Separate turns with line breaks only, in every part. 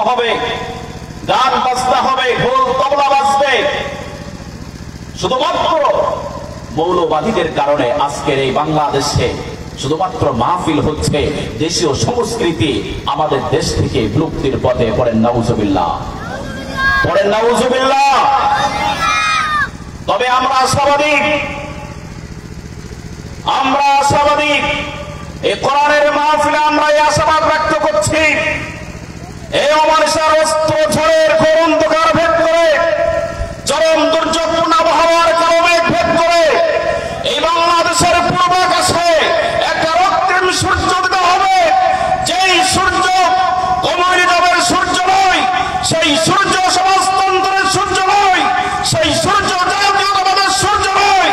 হবে, গান বাজনা হবে, ঢোল তবলা বাজবে। শুধুমাত্র মৌলবাদীদের কারণে আজকের এই বাংলাদেশে শুধুমাত্র মাহফিল হচ্ছে, দেশীয় সংস্কৃতি আমাদের দেশ থেকে বিলুপ্তির পথে। পড়েন নাউজুবিল্লাহ, পড়েন নাউজুবিল্লাহ। তবে আমরা আশাবাদী, আমরা আশাবাদী। এই কোরআনের মাহফিলে আমরা এই আশাবাদ ব্যক্ত করছি, এই অমানুষের অস্ত্র ঝড়ের ঘোর অন্ধকার ভেদ করে, চরম দুর্যোগপূর্ণ আবহাওয়ার কারণে ভেদ করে এই বাংলাদেশের পূর্বাকাশে একটা রক্তিম সূর্য উদিত হবে। যেই সূর্য কমিউনিজমের সূর্য নয়, সেই সূর্য সমাজতন্ত্রের সূর্য নয়, সেই সূর্য জাতীয়তাবাদের সূর্য নয়,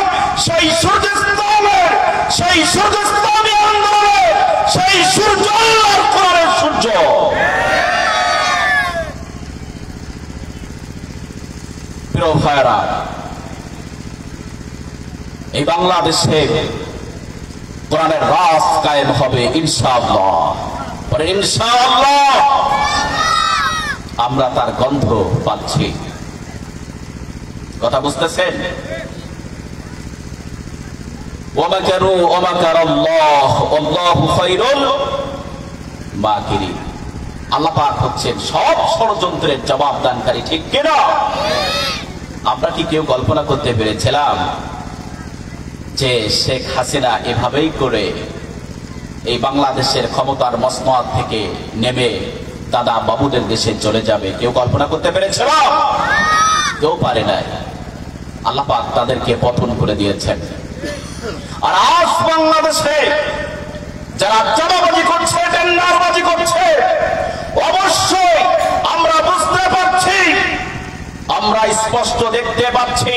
সেই সূর্য ইসলামের, সেই সূর্য ইসলামী আন্দোলনের, সেই সূর্য আল্লাহর কোরআনের সূর্য। প্রিয় ভাইরা, এই বাংলাদেশে কোরআনের রাজ কায়েম হবে ইনশাআল্লাহ। পরে ইনশাআল্লাহ আমরা তার গন্ধ পাচ্ছি। কথা বুঝতেছেন? ওয়ামাকারু ওয়ামাকারাল্লাহ আল্লাহু খায়রুল মাকিরিন। আল্লাহ পাক হচ্ছেন সব ষড়যন্ত্রের জবাবদানকারী, ঠিক কিনা? আমরা কি কেউ কল্পনা করতে পেরেছিলাম যে শেখ হাসিনা এভাবেই করে এই বাংলাদেশের ক্ষমতার মসনদ থেকে নেমে দাদা বাবুদের দেশে চলে যাবে? কেউ কল্পনা করতে পেরেছিল? কেউ পারে নাই। আল্লাহ পাক তাদেরকে পতন করে দিয়েছেন। আর আজ বাংলাদেশে যারা চাঁদাবাজি করছে, টেন্ডারবাজি করছে, অবশ্যই আমরা বুঝতে পারছি, আমরা স্পষ্ট দেখতে পাচ্ছি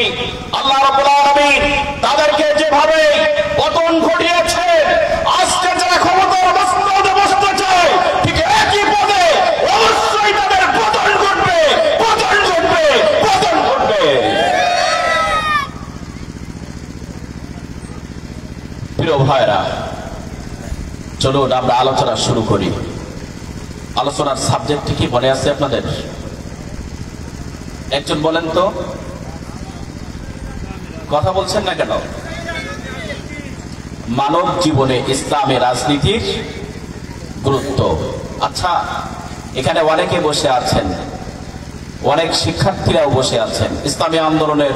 আল্লাহ রাব্বুল আলামিন তাদেরকে যেভাবে পতন ঘটিয়েছে, আজকে যারা ক্ষমতার মসনদে বসতে চায় ঠিক একই পদে অবশ্যই তাদের পতন ঘটবে, পতন ঘটবে, পতন ঘটবে। প্রিয় ভাইরা, চলুন আমরা আলোচনা শুরু করি। আলোচনার সাবজেক্ট কি মনে আছে আপনাদের? একজন বলেন তো, কথা বলছেন না কেন? মানব জীবনে ইসলামী রাজনীতির গুরুত্ব। আচ্ছা, এখানে অনেকে বসে আছেন, অনেক শিক্ষার্থীরাও বসে আছেন, ইসলামী আন্দোলনের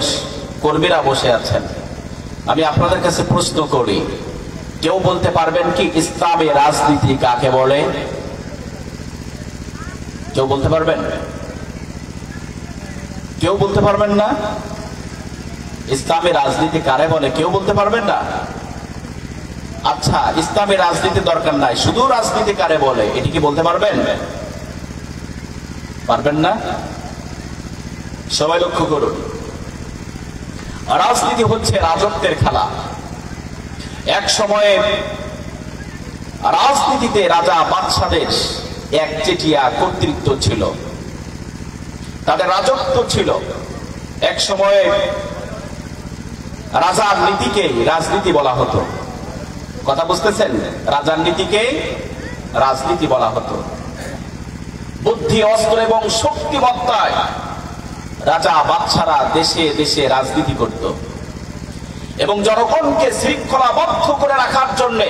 কর্মীরা বসে আছেন। আমি আপনাদের কাছে প্রশ্ন করি, কেউ বলতে পারবেন কি ইসলামী রাজনীতি কাকে বলে? কেউ বলতে পারবেন? কেউ বলতে পারবেন না? ইসলামী রাজনীতি কারে বলে কেউ বলতে পারবেন না? আচ্ছা, ইসলামী রাজনীতি দরকার নাই, শুধু রাজনীতি কারে বলে এটি কি বলতে পারবেন? পারবেন না? সবাই লক্ষ্য করুন, রাজনীতি হচ্ছে রাজত্বের খেলা। এক সময়ে রাজনীতিতে রাজা বাদশাদের একচেটিয়া কর্তৃত্ব ছিল, তাদের রাজত্ব ছিল। এক সময়ে রাজার নীতিকে রাজনীতি বলা হতো। কথা বুঝতেছেন? রাজার নীতিকে রাজনীতি বলা হতো। বুদ্ধি, অস্ত্র এবং শক্তিমত্তায় রাজা বাদশারা দেশে দেশে রাজনীতি করত এবং জনগণকে শৃঙ্খলাবদ্ধ করে রাখার জন্য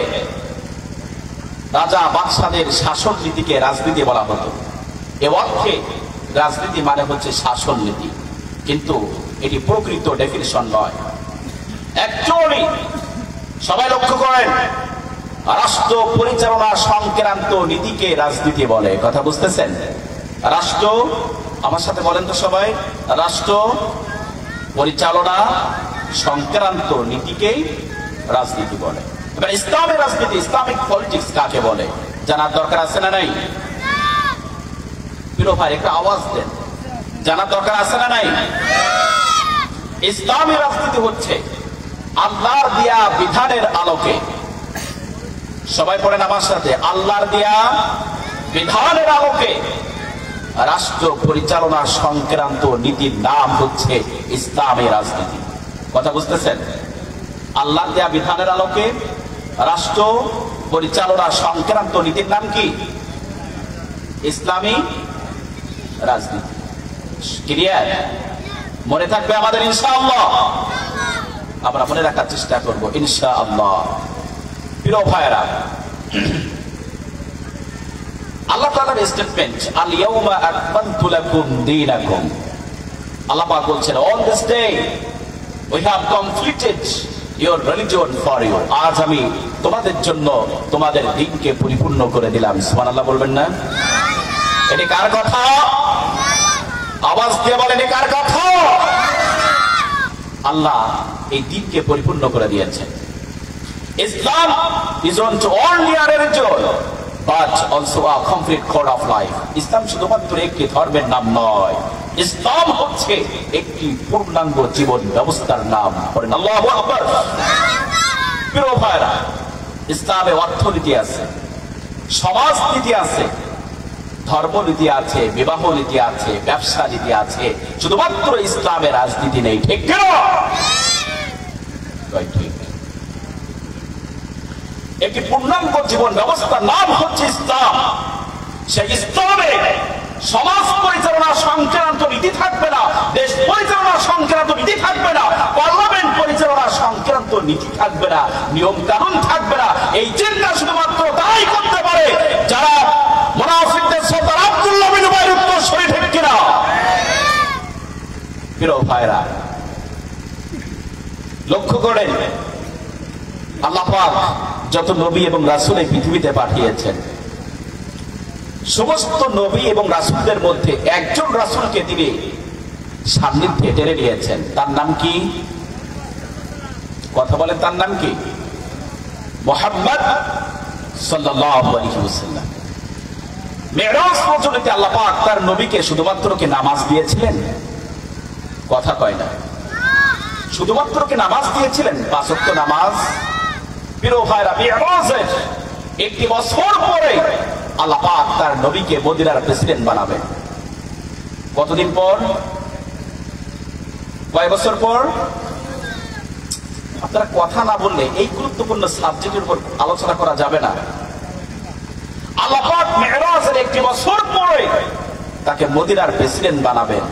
রাজা বাদশাদের শাসন নীতিকে রাজনীতি বলা হতো। এ অর্থে রাজনীতি মানে হচ্ছে শাসন নীতি, কিন্তু এটি প্রকৃত ডেফিনিশন নয়। অ্যাকচুয়ালি সবাই লক্ষ্য করেন, রাষ্ট্র পরিচালনা সংক্রান্ত নীতিকে রাজনীতি বলে। কথা বুঝতেছেন? রাষ্ট্র, আমার সাথে বলেন তো সবাই, রাষ্ট্র পরিচালনা সংক্রান্ত নীতিকেই রাজনীতি বলে। এবার ইসলামের রাজনীতি, ইসলামিক পলিটিক্স কাকে বলে জানার দরকার আছে না নাই? প্রিয় ভাই, একটা আওয়াজ দেন, জানার দরকার আছে না নাই? ইসলামী রাজনীতি হচ্ছে আল্লাহর দেয়া বিধানের আলোকে, সবাই পড়েন আমার সাথে, আল্লাহর দেয়া বিধানের আলোকে রাষ্ট্র পরিচালনা সংক্রান্ত নীতির নাম হচ্ছে ইসলামী রাজনীতি। কথা বুঝতেছেন? আল্লাহর দেয়া বিধানের আলোকে রাষ্ট্র পরিচালনা সংক্রান্ত নীতির নাম কি? ইসলামী রাজনীতি। ক্লিয়ার? মনে থাকবে আমাদের ইনশাআল্লাহ, আমরা মনে রাখার চেষ্টা করব ইনশাআল্লাহ। প্রিয় ভাইরা, আল্লাহ তাআলার স্টেটমেন্ট আল ইয়াউমা আকমালতু লাকুম দীনাকুম, আল্লাহ পাক বলছেন on this day we have completed your religion for you, আজ আমি তোমাদের জন্য তোমাদের দ্বীনকে পরিপূর্ণ করে দিলাম। সুবহানাল্লাহ বলবেন না? এটি কার কথা? আওয়াজ দিয়ে বলেন এটি কার কথা? আল্লাহ এই দ্বীনকে পরিপূর্ণ করে দিয়েছেন। ইসলাম is not only a religion but also a complete code of life. ইসলাম শুধুমাত্র একটি ধর্মের নাম নয়, ইসলাম হচ্ছে একটি পূর্ণাঙ্গ জীবন ব্যবস্থার নাম। বলেন আল্লাহু আকবার। প্রিয় ভাইরা, ইসলামে অর্থনীতি আছে, সমাজনীতি আছে, ধর্মনীতি আছে, বিবাহ নীতি আছে, ব্যবসা নীতি আছে, শুধুমাত্র ইসলামের রাজনীতি নেই। ঠিক কি না? ঠিক। একটি পূর্ণাঙ্গ জীবন ব্যবস্থার নাম হচ্ছে ইসলাম। সেই ইসলামে সমাজ পরিচালনা সংক্রান্ত নীতি থাকবে না, দেশ পরিচালনা সংক্রান্ত নীতি থাকবে না, পার্লামেন্ট পরিচালনা সংক্রান্ত নীতি থাকবে না, নিয়ম কানুন থাকবে না। এই চিন্তা শুধুমাত্র তাই করতে পারে যারা মুনাফিকদের সর্দার আব্দুল্লাহ বিন উবাইর উত্তরসূরি। ঠিক কিনা? প্রিয় ভাইরা, লক্ষ্য করেন আল্লাহ পাক যত নবী এবং রাসূল এই পৃথিবীতে পাঠিয়েছেন, সমস্ত নবী এবং রাসূলদের মধ্যে একজন রাসূলকে তিনি সান্নিধ্যে টেনে নিয়েছেন। তার নাম কি? কথা বলেন, তার নাম কি? মুহাম্মদ সাল্লাল্লাহু আলাইহি ওয়াসাল্লাম। মেরাজ রজনীতে আল্লাহ পাক তার নবীকে শুধুমাত্র কি নামাজ দিয়েছিলেন? কথা কয় না। শুধুমাত্র কি নামাজ দিয়েছিলেন? 5 ওয়াক্ত নামাজ। প্রিয় ভাইরা, মেরাজের একটি বছর পরে আল্লাহ পাক তার নবীকে মদিনার প্রেসিডেন্ট বানাবেন। কতদিন পর? কয় বছর পর? আপনারা কথা না বললে এই গুরুত্বপূর্ণ সাবজেক্টের উপর আলোচনা করা যাবে না। আল্লাহ পাক মেরাজের একটি বছর পরে তাকে মদিনার প্রেসিডেন্ট বানাবেন।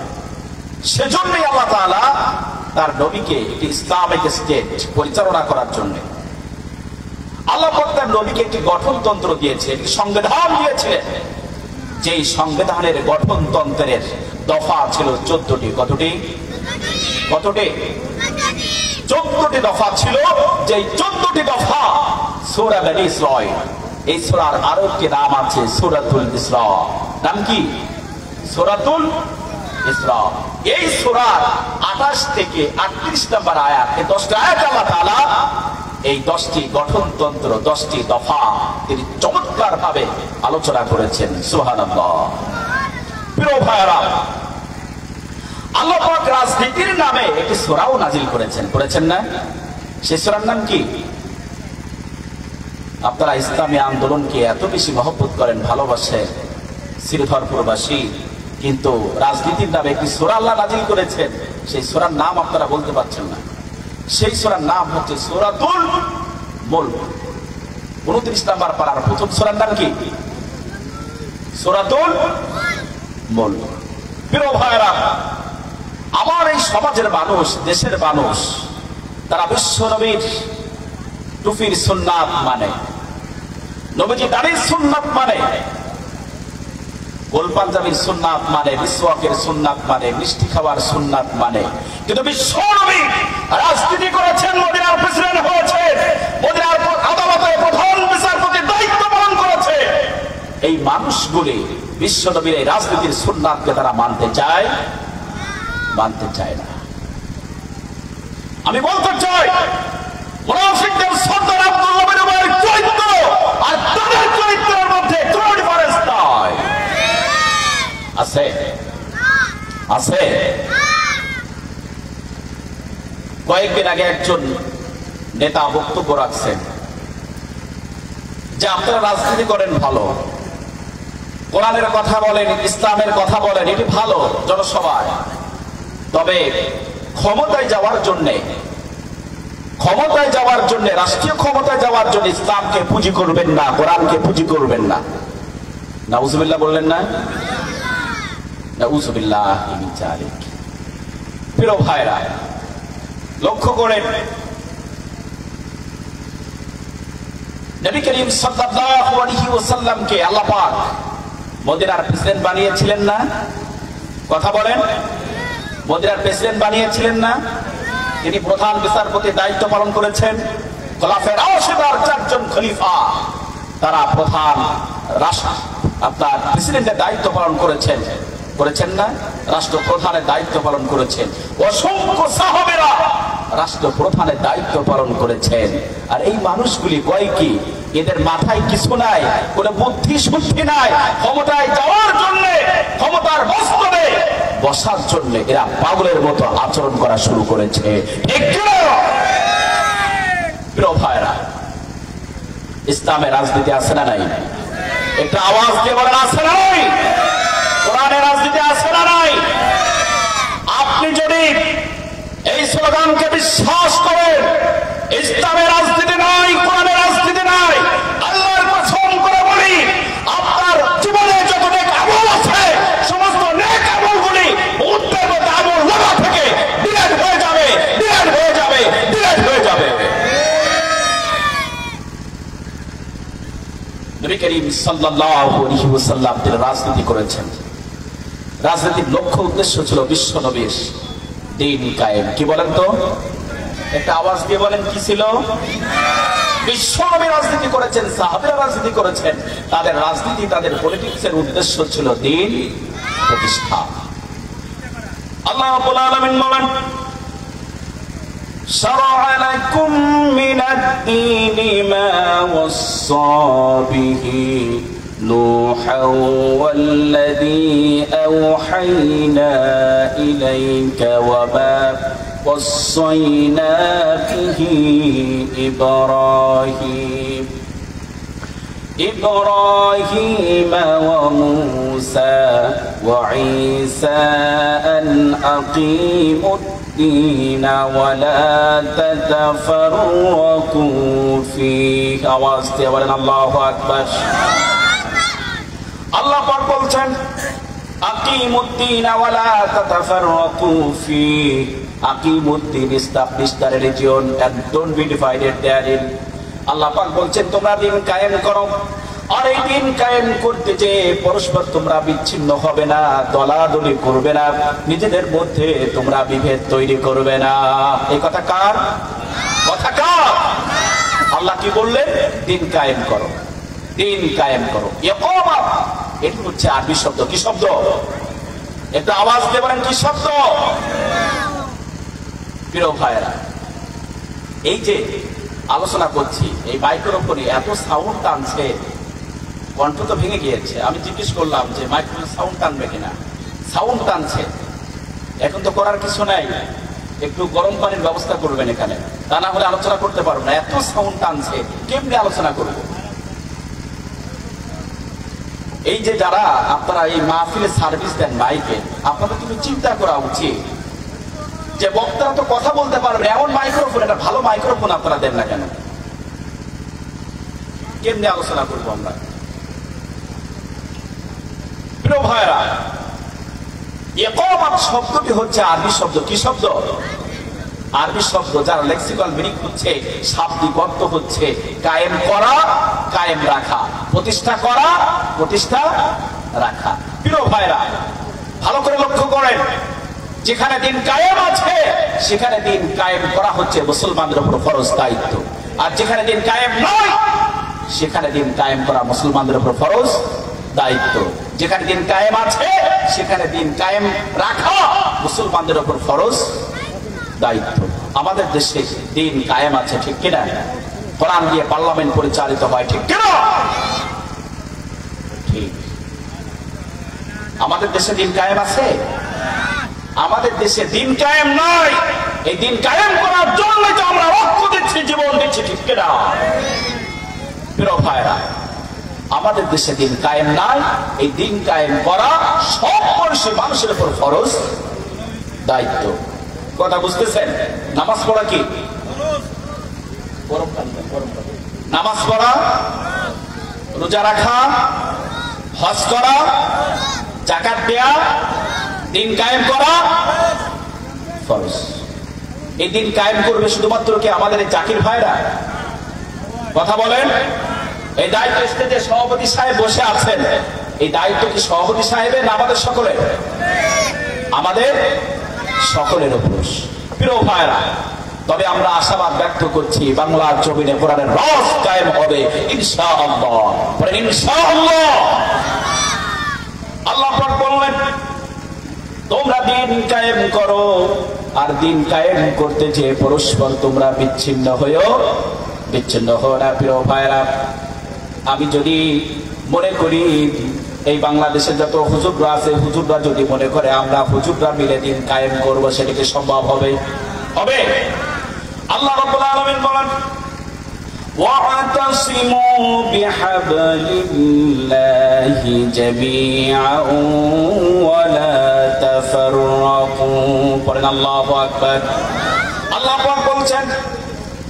সেজন্যই আল্লাহ তাআলা তার নবীকে একটি ইসলামিক স্টেট পরিচালনা করার জন্য আল্লাহ পাক তার নবীকে একটি গঠনতন্ত্র দিয়েছে, একটি সংবিধান দিয়েছিলেন। যেই সংবিধানের গঠনতন্ত্রের দফা ছিল 14টি। কতটি? কতটি? 14টি দফা ছিল। যেই 14টি দফা সূরা বনী ইসরাঈল, এই সূরার আরো একটি নাম আছে সূরাতুল ইসরা। নাম কি? সূরাতুল ইসরা। এই সূরার 28 থেকে 38 নম্বর আয়াত, এই 10টা আয়াত আল্লাহ তাআলা এই 10টি গঠনতন্ত্র, 10টি দফা তিনি চমৎকার ভাবে আলোচনা করেছেন। সুবহানাল্লাহ। প্রিয় ভাইরা, আল্লাহ পাক রাজনীতির নামে একটি সূরাও নাজিল করেছেন। করেছেন না? সেই সূরার নাম কি? আপনারা ইসলামী আন্দোলনকে এত বেশি মহব্বত করেন, ভালোবাসেন, শ্রীধরপুরবাসী, কিন্তু রাজনীতির নামে একটি সূরা আল্লাহ নাজিল করেছেন, সেই সূরার নাম আপনারা বলতে পারছেন না। সেই সূরার নাম হচ্ছে সূরাতুল মুলক। 29 নম্বর পারার প্রথম সূরার নাম কি? সূরাতুল মুলক। প্রিয় ভাইরা, আমার এই সমাজের মানুষ, দেশের মানুষ, তারা বিশ্ব নবীর টুপির সুন্নাত মানে, নবীজি দাড়ির সুন্নাত মানে, গোল পাঞ্জাবির সুন্নাত মানে, মিসওয়াকের সুন্নাত মানে, মিষ্টি খাওয়ার সুন্নাত মানে, কিন্তু বিশ্ব নবী রাজনীতি করেছেন, মদিনার প্রেসিডেন্ট হয়েছে, মদিনার আদালতের প্রধান বিচারপতির দায়িত্ব পালন করেছে। এই মানুষগুলি বিশ্ব নবীর এই রাজনীতির সুন্নাতকে তারা মানতে চায়? মানতে চায় না। আমি বলতে চাই, মুনাফিকদের সর্দার আব্দুল্লাহ বিন উবাইর চরিত্র আর তাদের চরিত্রের মধ্যে কোনো ডিফারেন্স নাই। আছে? আছে? কয়েকদিন আগে একজন নেতা বক্তব্য রাখছেন যে আপনারা রাজনীতি করেন ভালো, কোরআনের কথা বলেন, ইসলামের কথা বলেন, এটি ভালো জনসভায়, তবে ক্ষমতায় যাওয়ার জন্য, রাষ্ট্রীয় ক্ষমতায় যাওয়ার জন্য ইসলামকে পুঁজি করবেন না, কোরআনকে পুঁজি করবেন না। নাউজুবিল্লাহ বললেন না? নাউযুবিল্লাহি মিন যালিক। প্রিয় ভাইরা, লক্ষ্য করেন নবী করিম সাল্লাল্লাহু আলাইহি ওয়াসাল্লামকে আল্লাহ পাক মদিনার প্রেসিডেন্ট বানিয়েছিলেন না? কথা বলেন, মদিনার প্রেসিডেন্ট বানিয়েছিলেন না? তিনি প্রধান বিচারপতির দায়িত্ব পালন করেছেন। খোলাফায়ে রাশিদার চারজন খলিফা তারা প্রধান আপনার প্রেসিডেন্টের দায়িত্ব পালন করেছেন না? রাষ্ট্রপ্রধানের দায়িত্ব পালন করেছেন। অসংখ্য সাহাবেরা রাষ্ট্রপ্রধানের দায়িত্ব পালন করেছেন। আর এই মানুষগুলি কয় কি, এদের মাথায় কিছু নাই, কোনো বুদ্ধি শুদ্ধি নাই। ক্ষমতায় যাওয়ার জন্য, ক্ষমতার বাস্তবে বসার জন্য এরা পাগলের মতো আচরণ করা শুরু করেছে। ঠিক কিনা? প্রিয় ভাইরা, ইসলামের রাজনীতি আছে না নাই? একটা আওয়াজ দিয়ে বলেন আছে না নাই? কোরআনের রাজনীতি আছে না নাই? আপনি যদি এই স্লোগানকে বিশ্বাস করেন, ইসলামের রাজনীতি নাই, কোরআনের রাজনীতি নাই, আল্লাহর কসম করে বলি আপনার জীবনে যত নেক আমল আছে সমস্ত নেক আমলগুলি উত্তর মতো আমল লাগা থেকে ডিলেট হয়ে যাবে, ডিলেট হয়ে যাবে, ডিলেট হয়ে যাবে। নবী করিম সাল্লাল্লাহু আলাইহি ওয়াসাল্লাম তিনি রাজনীতি করেছেন। রাজনীতির লক্ষ্য উদ্দেশ্য ছিল বিশ্ব নবীর দ্বীন কায়েম। কি বলেন তো? একটা আওয়াজ দিয়ে বলেন, কি ছিল? বিশ্ব নবী রাজনীতি করেছেন, সাহাবীরা রাজনীতি করেছেন। তাদের রাজনীতি, তাদের পলিটিক্সের উদ্দেশ্য ছিল দ্বীন প্রতিষ্ঠা। আল্লাহ রাব্বুল আলামিন বলেন, شرع لكم من الدين ما وصى به نوحا والذي أوحينا إليك وما وصينا به إبراهيم وموسى وعيسى أن أقيموا الدين ولا تتفرقوا فيه। আওয়াজ দিয়ে বলেন আল্লাহু আকবার। আল্লাহ পাক বলছেন, আকিমুদ্দিন ওয়ালা তাতাফাররাকু ফিহি। আকিমুদ্দিন, establish the religion and don't be divided therein। আল্লাহ পাক বলছেন তোমরা দিন কায়েম করো, আর এই দিন কায়েম করতে যে পরস্পর তোমরা বিচ্ছিন্ন হবে না, দলাদলি করবে না, নিজেদের মধ্যে তোমরা বিভেদ তৈরি করবে না। এই কথা কার কথা? কার? আল্লাহ কি বললেন? দিন কায়েম করো, দিন কায়েম করো। ইকামা, এটা হচ্ছে আরবি শব্দ। কি শব্দ? একটু আওয়াজ দিয়ে বলেন, কি শব্দ? প্রিয় ভাইরা, এই যে আলোচনা করছি, এই মাইক্রোফোনে এত সাউন্ড টানছে, কণ্ঠ তো ভেঙে গিয়েছে। আমি জিজ্ঞেস করলাম যে মাইক্রোফোনে সাউন্ড টানবে কিনা, সাউন্ড টানছে। এখন তো করার কিছু নাই, একটু গরম পানির ব্যবস্থা করবেন এখানে, তা না হলে আলোচনা করতে পারবো না। এত সাউন্ড টানছে, কেমনি আলোচনা করবো? এই যে যারা আপনারা এই মাহফিলে সার্ভিস দেন মাইকে, আপনাদের কিন্তু চিন্তা করা উচিত যে বক্তারা তো কথা বলতে পারবে, এমন মাইক্রোফোন, একটা ভালো মাইক্রোফোন আপনারা দেন না কেন? কেমনি আলোচনা করবো আমরা? প্রিয় ভাইরা, ইকামাত শব্দটি হচ্ছে আরবি শব্দ। কি শব্দ? আরবি শব্দ, যার লেক্সিক্যাল মিনিং হচ্ছে, শাব্দিক অর্থ হচ্ছে কায়েম করা, কায়েম রাখা, প্রতিষ্ঠা করা, প্রতিষ্ঠা রাখা। প্রিয় ভাইরা, ভালো করে লক্ষ্য করেন, যেখানে দিন কায়েম আছে সেখানে দিন কায়েম করা হচ্ছে মুসলমানদের উপর ফরজ দায়িত্ব। আর যেখানে দিন কায়েম নয় সেখানে দিন কায়েম করা মুসলমানদের উপর ফরজ দায়িত্ব। যেখানে দিন কায়েম আছে সেখানে দিন কায়েম রাখা মুসলমানদের উপর ফরজ দায়িত্ব। আমাদের দেশে দিন কায়েম আছে, ঠিক কিনা? কোরআন দিয়ে পার্লামেন্ট পরিচালিত হয়, ঠিক কিনা? ঠিক। আমাদের দেশে দিন কায়েম আছে? আমাদের দেশে দিন কায়েম নাই। এই দিন কায়েম করার জন্য তো আমরা রক্ত দিচ্ছি, জীবন দিচ্ছি, ঠিক কিনা? প্রিয় ভাইরা, আমাদের দেশে দিন কায়েম নাই। এই দিন কায়েম করা সব মানুষের উপর ফরজ দায়িত্ব। কথা বুঝতেছেন? নামাজ পড়া কি? নামাজ পড়া, রোজা রাখা, হজ করা, যাকাত দেয়া, দিন কায়েম করা ফরজ। এই দিন কায়েম করবে শুধুমাত্র কি আমাদের এই জাকির ভাইরা? কথা বলেন। এই দায়িত্ব স্টেজে সভাপতি সাহেব বসে আছেন, এই দায়িত্ব কি সভাপতি সাহেবের না আমাদের সকলের? আমাদের সকলের উপর। প্রিয় ভাইরা, তবে আমরা আশাবাদ ব্যক্ত করছি বাংলার জমিনে কোরআনের রস কায়েম হবে ইনশাআল্লাহ। বলেন ইনশাআল্লাহ। আল্লাহ পাক বললেন তোমরা দিন কায়েম করো, আর দিন কায়েম করতে যে পরস্পর তোমরা বিচ্ছিন্ন হও না। প্রিয় ভাইরা, আমি যদি মনে করি এই বাংলাদেশে যত হুজুররা আছে, হুজুররা যদি মনে করে আমরা হুজুররা মিলে দিন কায়েম করব, সেটা কি সম্ভব হবে? আল্লাহ রাব্বুল আলামিন বলেন ওয়া'তাসিমু বিহাবলিল্লাহি জামিআন ওয়া লা তাফাররাকু। পড়েন আল্লাহু আকবার। আল্লাহ পাক বলছেন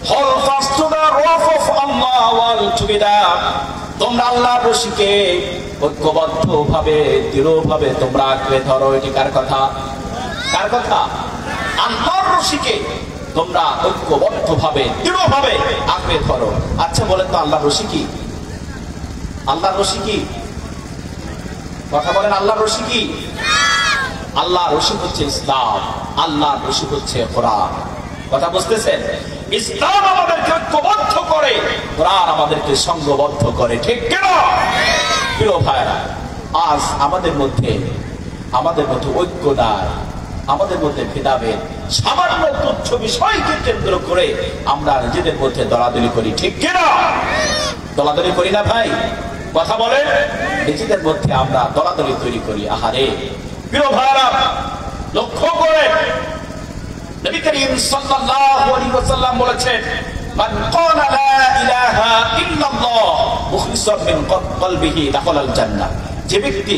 Hold fast to the rope of Allah wall together. তোমরা আল্লাহর রশিকে ঐক্যবদ্ধভাবে দৃঢ়ভাবে তোমরা আঁকড়ে ধরো। এটি কার কথা? কার কথা? আল্লাহর রশিকে তোমরা ঐক্যবদ্ধভাবে দৃঢ়ভাবে আঁকড়ে ধরো। আচ্ছা বলেন তো আল্লাহর রশি কি? আল্লাহর রশি কি? কথা বলেন, আল্লাহর রশি কি? আল্লাহর রশি হচ্ছে ইসলাম, আল্লাহর রশি হচ্ছে কোরআন। কথা বুঝতেছেন? ইসলাম আমাদেরকে ঐক্যবদ্ধ করে, কোরআন আমাদেরকে সংঘবদ্ধ করে। ঠিক কেন? প্রিয় ভাইরা, আজ আমাদের মধ্যে ঐক্য নাই, আমাদের মধ্যে ভেদাভেদ, সামান্য তুচ্ছ বিষয়কে কেন্দ্র করে আমরা নিজেদের মধ্যে দলাদলি করি। ঠিক কিনা? দলাদলি করি না ভাই? কথা বলেন। নিজেদের মধ্যে আমরা দলাদলি তৈরি করি। আহারে প্রিয় ভাইরা, লক্ষ্য করে নবী করিম সাল্লাল্লাহু আলাইহি ওয়াসাল্লাম বলেছেন মান ক্বালা লা ইলাহা ইল্লাল্লাহ মুখলিসান মিন কলবিহি দাখালাল জান্নাহ। যে ব্যক্তি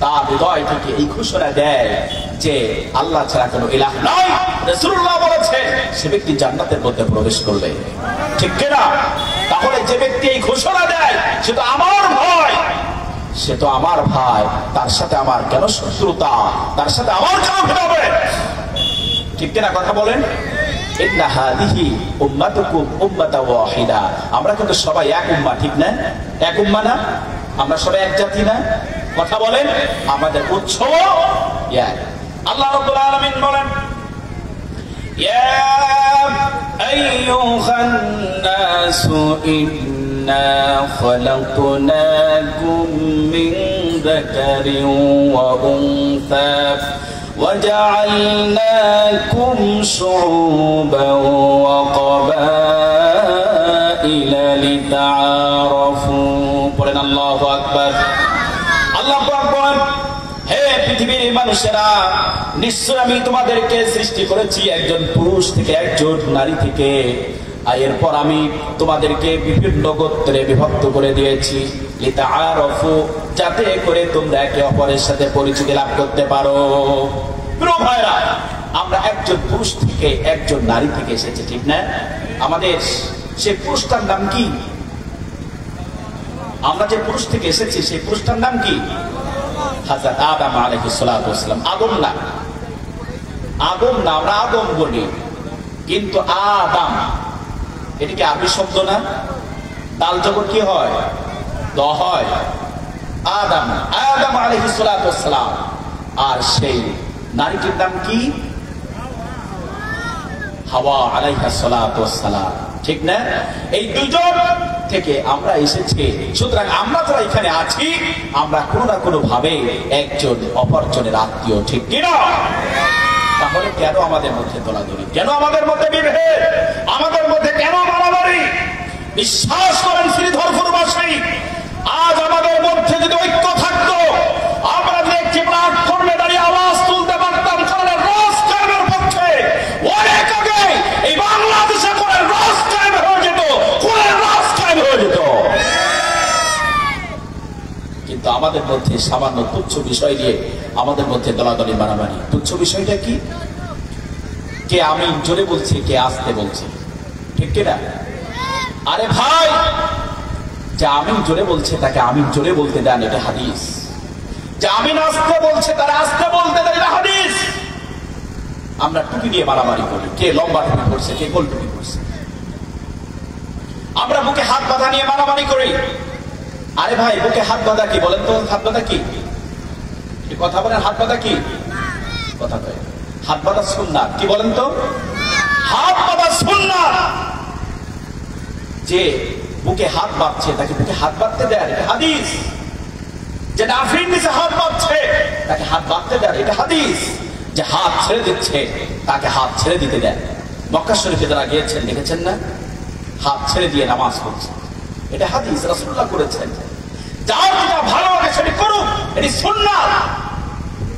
তার হৃদয় থেকে এই ঘোষণা দেয় যে আল্লাহ ছাড়া কোনো ইলাহ নাই, রাসূলুল্লাহ বলেছেন সে ব্যক্তি জান্নাতের মধ্যে প্রবেশ করবে। ঠিক কি না? তাহলে যে ব্যক্তি এই ঘোষণা দেয় সে তো আমার ভাই, সে তো আমার ভাই, তার সাথে আমার কেন শত্রুতা, তার সাথে আমার কেন ভেদাভেদ? ঠিক কিনা? কথা বলেন। ইন্না হাদিহি উম্মাতুকুম উম্মাতাও ওয়াহিদা। আমরা কিন্তু সবাই এক উম্মাহ, ঠিক না? এক উম্মাহ না? আমরা সবাই এক জাতি না? কথা বলেন। আমাদের উৎস এক। আল্লাহ রাব্বুল আলামিন বলেন ইয়া আইয়ুহান নাসু ইন্না খালাকনাকুম মিন যাকারিন ওয়া উনসা وجعلناكم شعوبا وقبائل لتعارفوا। বলেন আল্লাহু আকবার। আল্লাহ পাক বলেন হে পৃথিবীর মানুষেরা, নিশ্চয় আমি তোমাদেরকে সৃষ্টি করেছি একজন পুরুষ থেকে, একজন নারী থেকে। এরপর আমি তোমাদেরকে বিভিন্ন গোত্রে বিভক্ত করে দিয়েছি লিতাআরাফু, যাতে করে তোমরা একে অপরের সাথে পরিচিতি লাভ করতে পারো। প্রিয় ভাইরা, আমরা একজন পুরুষ থেকে একজন নারী থেকে এসেছি, ঠিক না? আমাদের সেই পুরুষটার নাম কি? আমরা যে পুরুষ থেকে এসেছি সেই পুরুষটার নাম কি? হযরত আদম আলাইহিস সালাতু ওয়াস সালাম। আদম না, আদম না, আমরা আদম বলি, কিন্তু আদম এটা কি আরবি শব্দ না? দাল জবর কি হয়? দ হয়। আদম, আদম আলাইহিস সালাতু ওয়াস সালাম। আর সেই নারীটির নাম কি? হাওয়া আলাইহাস সালাতু ওয়াস সালাম। ঠিক না? এই দুজন থেকে আমরা এসেছি। সুতরাং আমরা যারা এখানে আছি, আমরা কোনো না কোনো ভাবে একজন অপরজনের আত্মীয়। ঠিক কি না? তাহলে কেন আমাদের মধ্যে দলাদলি, কেন আমাদের মধ্যে বিভেদ, আমাদের মধ্যে কেন মারামারি? বিশ্বাস করেন শ্রীধরপুরবাসী, আজ আমাদের মধ্যে যদি ঐক্য থাকতো, আমরা যে একটি প্ল্যাটফর্মে দাঁড়িয়ে আওয়াজ তুলতে পারতাম কোরআনের রস কায়েমের পক্ষে, অনেক আগে এই বাংলাদেশে কোরআনের রস কায়েম হয়ে যেত, কোরআনের রস কায়েম হয়ে যেত। কিন্তু আমাদের মধ্যে সামান্য তুচ্ছ বিষয় নিয়ে আমাদের মধ্যে দলাদলি মারামারি। তুচ্ছ বিষয়টা কি? কে আমি জোরে বলছি, কে আসতে বলছি, ঠিক কিনা? আরে ভাই, যে আমি জোরে বলছে তাকে আমি জোরে বলতে দেন, এটা হাদিস। যে আমি নাচতে বলছে তারা আসতে বলতে দেয় না, হাদিস। আমরা টুপি দিয়ে মারামারি করি, কে লম্বা টুপি করছে, কে গোল টুপি করছে। আমরা বুকে হাত বাঁধা নিয়ে মারামারি করি। আরে ভাই, বুকে হাত বাঁধা কি বলেন তো? হাত বাঁধা কি? কথা বলেন, হাত বাঁধা কি? কথা কয় হাত বাঁধা সুন্নাত। কি বলেন তো? হাত বাঁধা সুন্নাত। যে বুকে হাত বাঁধছে তাকে বুকে হাত বাঁধতে দেয়, এটা হাদিস। যে নাফির নিচে হাত বাঁধছে তাকে হাত বাঁধতে দেয়, এটা হাদিস। যে হাত ছেড়ে দিচ্ছে তাকে হাত ছেড়ে দিতে দেয়। মক্কা শরীফে যারা গিয়েছেন দেখেছেন না, হাত ছেড়ে দিয়ে নামাজ পড়ছে, এটা হাদিস, রাসূলুল্লাহ করেছেন। যার যেটা ভালো লাগে সেটি করুক, এটি সুন্নাত।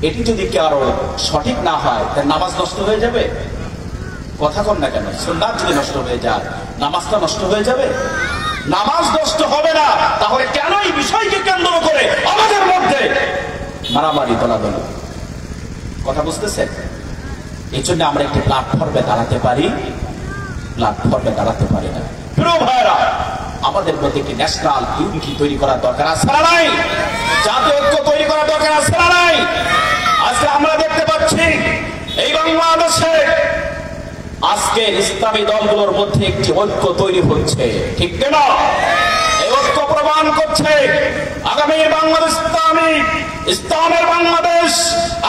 এটি যদি কারো সঠিক না হয় তার নামাজ নষ্ট হয়ে যাবে। কথা কন না কেন? সুন্নাত যদি নষ্ট হয়ে যায় নামাজটা নষ্ট হয়ে যাবে? নামাজ নষ্ট হবে না। তাহলে কেন এই বিষয়কে কেন্দ্র করে আমাদের মধ্যে মারামারি দলাদলি? কথা বুঝতেছেন? এই জন্য আমরা একটি প্ল্যাটফর্মে দাঁড়াতে পারি, প্ল্যাটফর্মে দাঁড়াতে পারি না। প্রিয় ভাইরা, আমাদের মধ্যে একটি ন্যাশনাল ইউনিটি তৈরি করার দরকার আছে না নাই? জাতীয় ঐক্য তৈরি করার দরকার আছে না নাই? আজকে আমরা দেখতে পাচ্ছি এই বাংলাদেশে আজকে ইসলামী দলগুলোর মধ্যে একটি ঐক্য তৈরি হচ্ছে, ঠিক না? এই ঐক্য প্রমাণ করছে আগামীর বাংলাদেশ ইসলামের বাংলাদেশ,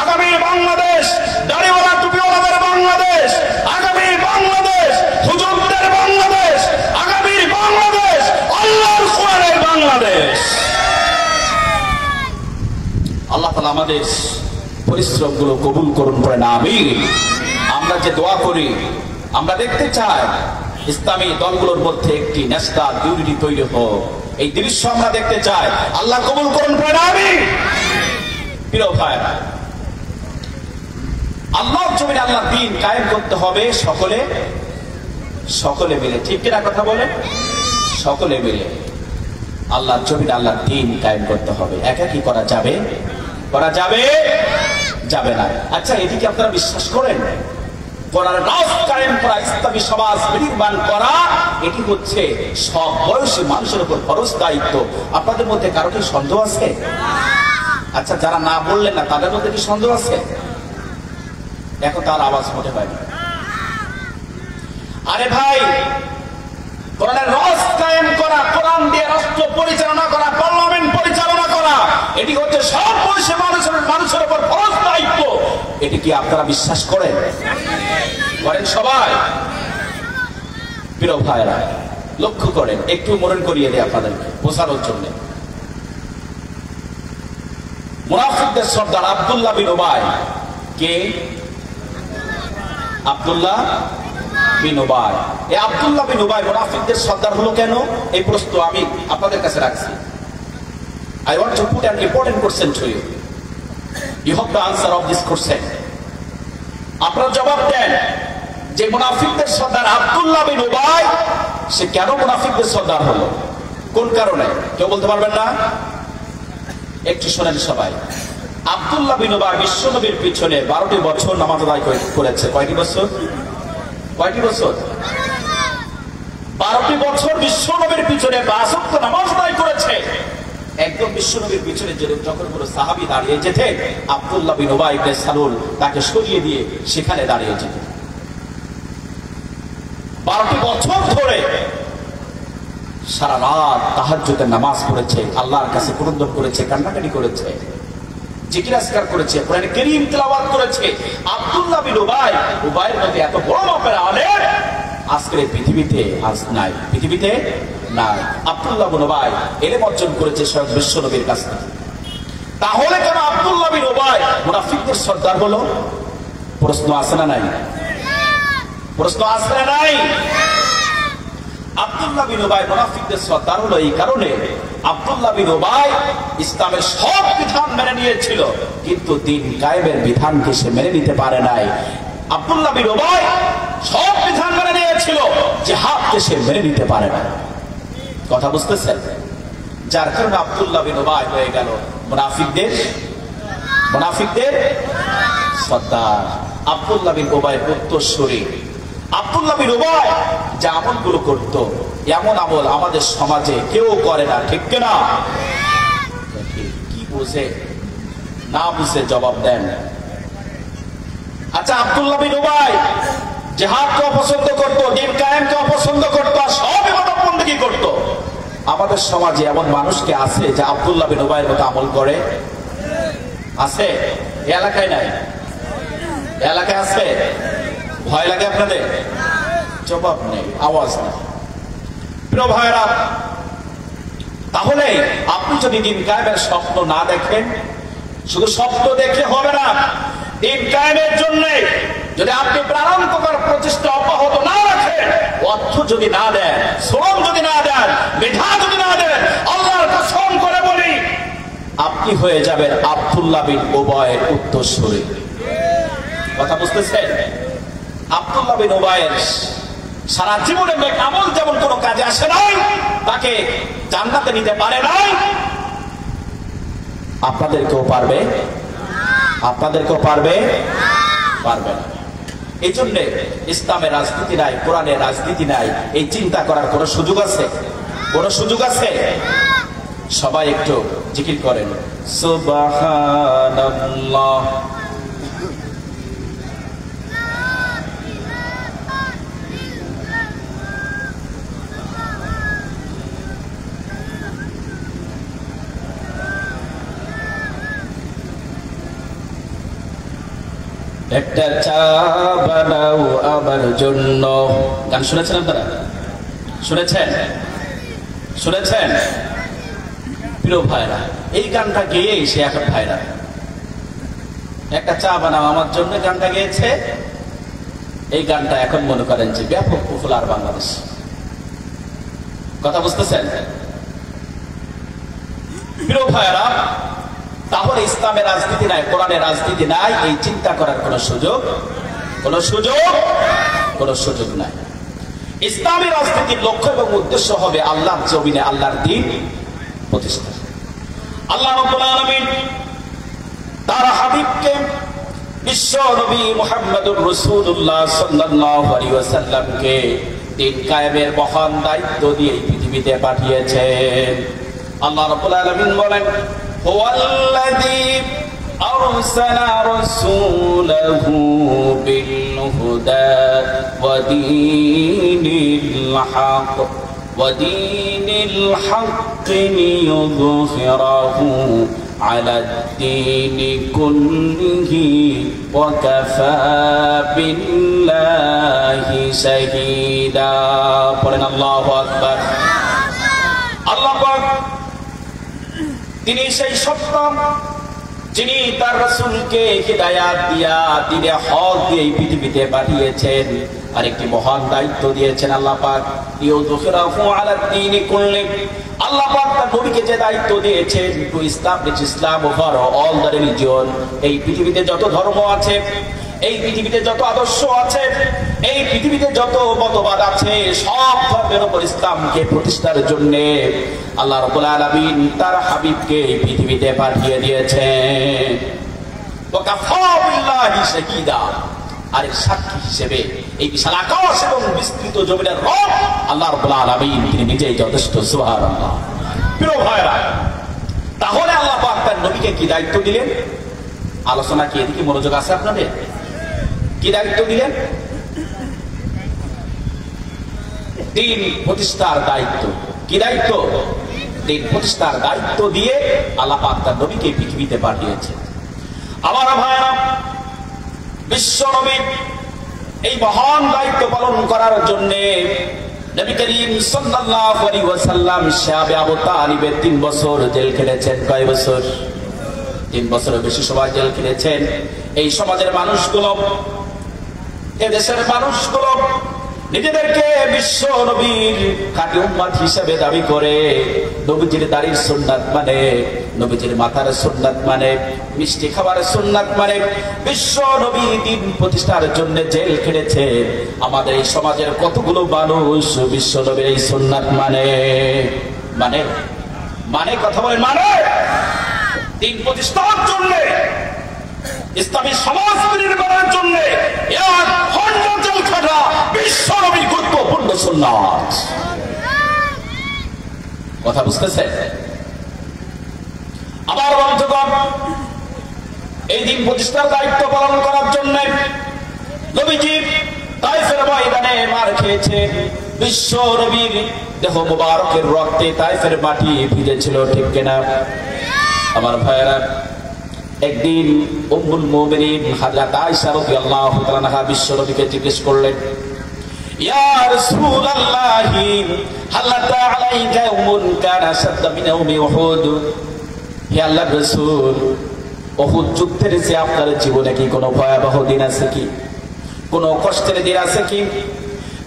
আগামীর বাংলাদেশ দাড়িওয়ালা টুপিওয়ালাদের বাংলাদেশ, আগামীর বাংলাদেশ হুজুরদের বাংলাদেশ, আগামীর বাংলাদেশ আল্লাহর কোরআনের বাংলাদেশ। আল্লাহ তাআলা আমাদের পরিশ্রমগুলো কবুল করুন, পড়েন আমিন। আমরা যে দোয়া করি, আমরা দেখতে চাই ইসলামী দলগুলোর মধ্যে একটি ন্যাশনাল ইউনিটি তৈরি হোক, এই দৃশ্য আমরা দেখতে চাই। আল্লাহ কবুল করুন, পড়েন আমিন। প্রিয় ভাইরা, আল্লাহর জমিনে আল্লাহর দ্বীন কায়েম করতে হবে সকলে সকলে মিলে, ঠিক কিনা কথা বলেন? সকলে মিলে আল্লাহর জমিনে আল্লাহর দ্বীন কায়েম করতে হবে। একা কি করা যাবে? করা যাবে যাবে না। আচ্ছা, এদিকে আপনারা বিশ্বাস করেন? কোরআন রাজ কায়েম করা, ইসলামী সমাজ নির্মাণ করা, এটি হচ্ছে সব বয়সী মানুষের উপর ফরজ দায়িত্ব। আপনাদের মধ্যে কারো কি সন্দেহ আছে? আচ্ছা, যারা না বললেন না তাদের মধ্যে কি সন্দেহ আছে? এখন তার আওয়াজ মোটে পায় না। আরে ভাই, কোরআনের রাজ কায়েম করা, কোরআন দিয়ে রাষ্ট্র পরিচালনা করা, পার্লামেন্ট পরিচালনা করা, এটি হচ্ছে সব বয়সী মানুষের উপর ফরজ দায়িত্ব। এটি কি আপনারা বিশ্বাস করেন? করেন সবাই? প্রিয় ভাইরা, লক্ষ্য করেন, একটু মরণ করিয়ে দেয় আপনাদেরকে বোঝানোর জন্য। মুনাফিকদের সর্দার আব্দুল্লাহ বিন উবাই কে? আব্দুল্লাহ বিন উবাই। এই আব্দুল্লাহ বিন উবাই মুনাফিকদের সর্দার হলো কেন? এই প্রশ্ন আমি আপনাদের কাছে রাখছি। I want to put an important question to you. You have the answer of this question. আপনারা জবাব দেন যে মুনাফিকদের সর্দার আব্দুল্লাহ বিন উবাই সে কেন মুনাফিকদের সর্দার হলো? কোন কারণে? কেউ বলতে পারবেন না? একটু শোনেন সবাই। আব্দুল্লাহ বিন উবাই বিশ্বনবীর পিছনে 12টি বছর নামাজ আদায় করেছে। কয়টি বছর? কয়টি বছর? 12টি বছর বিশ্বনবীর পিছনে 5 ওয়াক্ত নামাজ আদায় করেছে। একদম বিশ্বনবীর পিছনে যখন কোনো সাহাবী দাঁড়িয়ে যেতে, আব্দুল্লাহ বিন উবাই ইবনে সালুল তাকে সরিয়ে দিয়ে সেখানে দাঁড়িয়ে যেত। 12টি বছর ধরে সারা রাত তাহাজ্জুদের নামাজ পড়েছে, আল্লাহর কাছে ক্রন্দন করেছে, কান্নাকাটি করেছে, জিকির আজকার করেছে, কোরআন কারীম তেলাওয়াত করেছে। আব্দুল্লাহ বিন উবাই, উবাইয়ের মধ্যে এত বড় মাপের আলেম আজকের পৃথিবীতে আজ নাই, পৃথিবীতে নাই। আব্দুল্লাহ বিন উবাই ইলম অর্জন করেছে স্বয়ং বিশ্বনবীর কাছ থেকে। তাহলে কেন আব্দুল্লাহ বিন উবাই মুনাফিকদের সর্দার হলো? প্রশ্ন আছে না নাই? প্রশ্ন আছে না নাই? আব্দুল্লাহ বিন উবাই মুনাফিকদের সর্দার হলো এই কারণে, আব্দুল্লাহ বিন উবাই ইসলামের সব বিধান মেনে নিয়েছিল, কিন্তু দিন কায়েমের বিধানকে সে মেনে নিতে পারে নাই। আব্দুল্লাহ বিন উবাই সব বিধান মেনে নিয়েছিল, জিহাদকে সে মেনে নিতে পারে না। কথা বুঝতেছেন? যার কারণে আব্দুল্লাহ বিন উবাই হয়ে গেল মুনাফিকদের সর্দার। আব্দুল্লাহ বিন উবাইয়ের উত্তরসূরি আব্দুল্লাহ বিন উবাই যে আমলগুলো করত, এমন আমল আমাদের সমাজে কেউ করে না, ঠিক কিনা? কি বোঝে? না বুঝে জবাব দেন। আচ্ছা, আব্দুল্লাহ বিন উবাই জিহাদকে অপছন্দ করতো, দিন কায়েমকে অপছন্দ করতো, সব ইবাদত বন্দেগী করতো। আমাদের সমাজে এমন মানুষকে আছে যে আব্দুল্লাহ বিন উবাইয়ের মতো আমল করে? আছে? এলাকায় নাই? এলাকায় আছে? ভয় লাগে আপনাদের? জবাব নেই, আওয়াজ নেই। প্রিয় ভাইরা, তাহলে আপনি যদি দিন কায়েমের স্বপ্ন না দেখেন, শুধু স্বপ্ন দেখলে হবে না, দিন কায়েমের জন্য যদি আপনি প্রাণান্তকর প্রচেষ্টা অব্যাহত না রাখেন, অর্থ যদি না দেন, শ্রম যদি না দেন, মেধা যদি না দেন, আল্লাহর কসম করে বলি আপনি হয়ে যাবেন আব্দুল্লাহ বিন উবাইয়ের উত্তরসূরি। কথা বুঝতেছেন? আব্দুল্লাহ বিন উবাইয়ের সারা জীবনে নেক আমল যেমন কোনো কাজে আসে নাই, তাকে জান্নাতে নিতে পারে নাই, আপনাদেরকেও পারবে? আপনাদেরকেও পারবে? পারবে না। এই জন্য ইসলামের রাজনীতি নাই, কোরআনের রাজনীতি নাই, এই চিন্তা করার কোন সুযোগ আছে? কোন সুযোগ আছে? সবাই একটু জিকির করেন, সুবহানাল্লাহ। একটা চা বানাও আমার জন্য। গান শুনেছেন আপনারা? শুনেছেন? শুনেছেন? প্রিয় ভাইরা, এই গানটা গেয়ে সে এখন ভাইরা, একটা চা বানাও আমার জন্য গানটা গেয়েছে। এই গানটা এখন মনে করেন যে ব্যাপক পপুলার বাংলাদেশ। কথা বুঝতেছেন? প্রিয় ভাইরা, তাহলে ইসলামের রাজনীতি নাই, কোরআনের রাজনীতি নাই, এই চিন্তা করার কোন সুযোগ নাই। ইসলামী রাজনীতির লক্ষ্য এবং উদ্দেশ্য হবে আল্লাহর জমিনে আল্লাহর দ্বীন প্রতিষ্ঠা। আল্লাহ রাব্বুল আলামিন তার হাবিবকে বিশ্ব নবী মুহাম্মদুর রাসূলুল্লাহ সাল্লাল্লাহু আলাইহি ওয়াসাল্লামকে দ্বীন কায়েমের মহান দায়িত্ব দিয়ে পৃথিবীতে পাঠিয়েছেন। আল্লাহ রাব্বুল আলামিন বলেন, হুয়াল্লাযী আরসালা রাসূলাহু বিল হুদা ওয়া দীনিল হক ওয়াদিনিল হক লিইয়ুযহিরাহু আলাদ-দীনি কুল্লিহি ওয়া কাফা বিল্লাহি শাহীদা। পড়েন আল্লাহু আকবার। আল্লাহ পাক তিনি সেই সত্য যিনি তার রাসূলকে হিদায়াত দিয়া দ্বীনে হক দিয়ে পৃথিবীতে পাঠিয়েছেন, আর একটি মহান দায়িত্ব দিয়েছেন আল্লাহ পাক, ইউযহিরাহু আলাদ-দীনি কুল্লি। আল্লাহ পাক তার নবীকে যে দায়িত্ব দিয়েছেন to establish Islam over all the religion, এই পৃথিবীতে যত ধর্ম আছে, এই পৃথিবীতে যত আদর্শ আছে, এই পৃথিবীতে যত মতবাদ আছে, সব ধর্মের উপর ইসলামকে প্রতিষ্ঠার জন্য আল্লাহ রাব্বুল আলামিন তার হাবিবকে এই পৃথিবীতে পাঠিয়ে দিয়েছেন। ওয়া কাফা বিল্লাহি শাহীদা, আর সাক্ষী হিসেবে এই বিশাল আকাশ এবং বিস্তৃত জমিনের রব আল্লাহ রাব্বুল আলামিন তিনি নিজেই যথেষ্ট। সুবহানাল্লাহ। প্রিয় ভাইরা, তাহলে আল্লাহ পাক তার নবীকে কি দায়িত্ব দিলেন? আলোচনা কি এদিকে মনোযোগ আছে আপনাদের? কি দায়িত্ব দিলেন? দ্বীন প্রতিষ্ঠার দায়িত্ব। কি দায়িত্ব? দ্বীন প্রতিষ্ঠার দায়িত্ব দিয়ে আল্লাহ পাক তার নবীকে পৃথিবীতে পাঠিয়েছেন। আমার ভাইরা, বিশ্ব নবী এই মহান দায়িত্ব পালন করার জন্য নবী করিম সাল্লাল্লাহু আলাইহি ওয়াসাল্লাম সাহাবে আবু তালিবের 3 বছর জেল খেটেছেন। কয় বছর? 3 বছরের বেশি সময় জেল খেটেছেন। এই সমাজের মানুষগুলো, এ দেশের মানুষগুলো নিজেদেরকে বিশ্ব নবীর খাঁটি উম্মত হিসেবে দাবি করে, নবীজির দাড়ির সুন্নাত মানে, নবীজির মাথার সুন্নাত মানে, মিষ্টি খাবারের সুন্নাত মানে, বিশ্ব নবী দ্বীন প্রতিষ্ঠার জন্য জেল খেটেছে। আমাদের এই সমাজের কতগুলো মানুষ বিশ্ব নবীর এই সুন্নাত মানে মানে মানে কথা বলেন, মানে দ্বীন প্রতিষ্ঠার জন্য, ইসলামী সমাজ নির্মাণের জন্য এক ঘন্টা জেল খাটা বিশ্ব নবীর গুরুত্বপূর্ণ সুন্নাত। কথা বুঝতেছে? আবার বন্ধুগণ, এই দিন প্রতিষ্ঠার দায়িত্ব পালন করার জন্য নবীজি তায়েফের ময়দানে মার খেয়েছেন। বিশ্ব নবীর দেহ মুবারকের রক্তে তায়েফের মাটি ভিজেছিল, ঠিক কিনা? আমার ভাইয়েরা, একদিন উম্মুল মুমিনিন হযরত আয়েশা রাদিয়াল্লাহু তাআলা আনহা বিশ্ব নবীকে জিজ্ঞেস করলেন, ইয়া রাসূলুল্লাহি হাল আতা আলাইকা ইয়াউমুন কানা শাদ্দা মিন ইয়াউমি উহুদ। হে আল্লাহর রাসূল, উহুদ যুদ্ধের যে আপনার জীবনে কি কোনো ভয়াবহ দিন আছে কি, কোনো কষ্টের দিন আছে কি?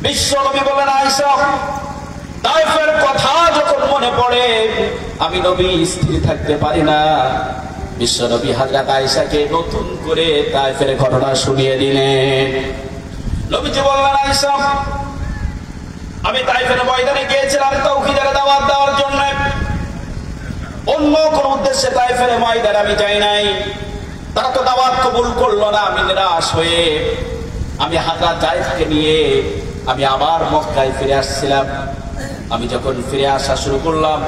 বিশ্ব নবী বলেন, আয়েশা, তায়েফের কথা যখন মনে পড়ে আমি নবী স্থির থাকতে পারি না। বিশ্ব নবী হযরত আয়েশাকে নতুন করে তায়েফের ঘটনা শুনিয়ে দিলেন। নবীজি বললেন, আয়েশা, আমি তায়েফের ময়দানে গিয়েছিলাম তাওহীদের দাওয়াত দেওয়ার জন্য, অন্য কোন উদ্দেশ্যে তায়েফের ময়দানে আমি যাই নাই। তারা তো দাওয়াত কবুল করলো না। আমি নিরাশ হয়ে আমি হযরত জায়েদকে নিয়ে আমি আবার মক্কায় ফিরে আসছিলাম। আমি যখন ফিরে আসা শুরু করলাম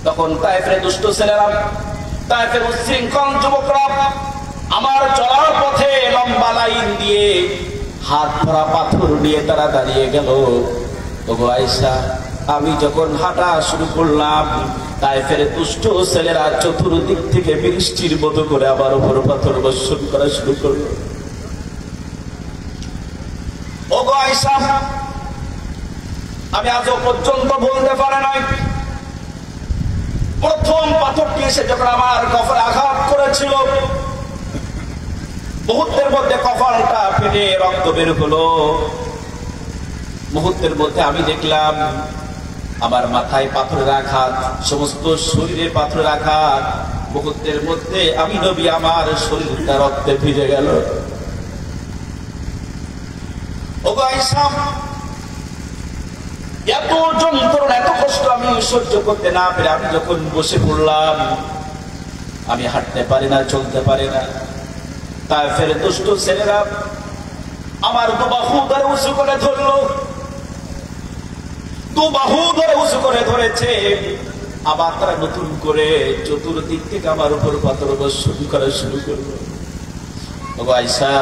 তখন তায়েফের দুষ্ট ছেলেরা, তায়েফের উচ্ছৃঙ্খল যুবকরা আমার চলার পথে লম্বা লাইন দিয়ে হাত ভরা পাথর নিয়ে তারা দাঁড়িয়ে গেল। ওগো আয়েশা, আমি যখন হাঁটা শুরু করলাম তায়েফের দুষ্ট ছেলেরা চতুর্দিক থেকে বৃষ্টির মতো করে আমার উপর পাথর বর্ষণ করা শুরু করলো। ওগো আয়েশা, আমি আজও পর্যন্ত বলতে পারি নাই, প্রথম পাথরটি এসে যখন আমার কপালে আঘাত করেছিল, মুহূর্তের মধ্যে কপালটা ফেটে রক্ত বের হলো। মুহূর্তের মধ্যে আমি দেখলাম আমার মাথায় পাথরের আঘাত, সমস্ত শরীরে পাথরের আঘাত। মুহূর্তের মধ্যে আমি নবী আমার শরীরটা রক্তে ভিজে গেল। ওগো আয়েশা, এত যন্ত্রণা, এত কষ্ট আমি সহ্য করতে না পেরে আমি যখন বসে পড়লাম, আমি হাঁটতে পারি না, চলতে পারি না। তায়েফের দুষ্ট ছেলেরা আমার দুবাহু ধরে উঁচু করে ধরলো, দুবাহু ধরে উঁচু করে ধরেছে। আবার তারা নতুন করে চতুর্দিক থেকে আমার উপর পাথর বর্ষণ করা শুরু করলো। ওগো আয়েশা,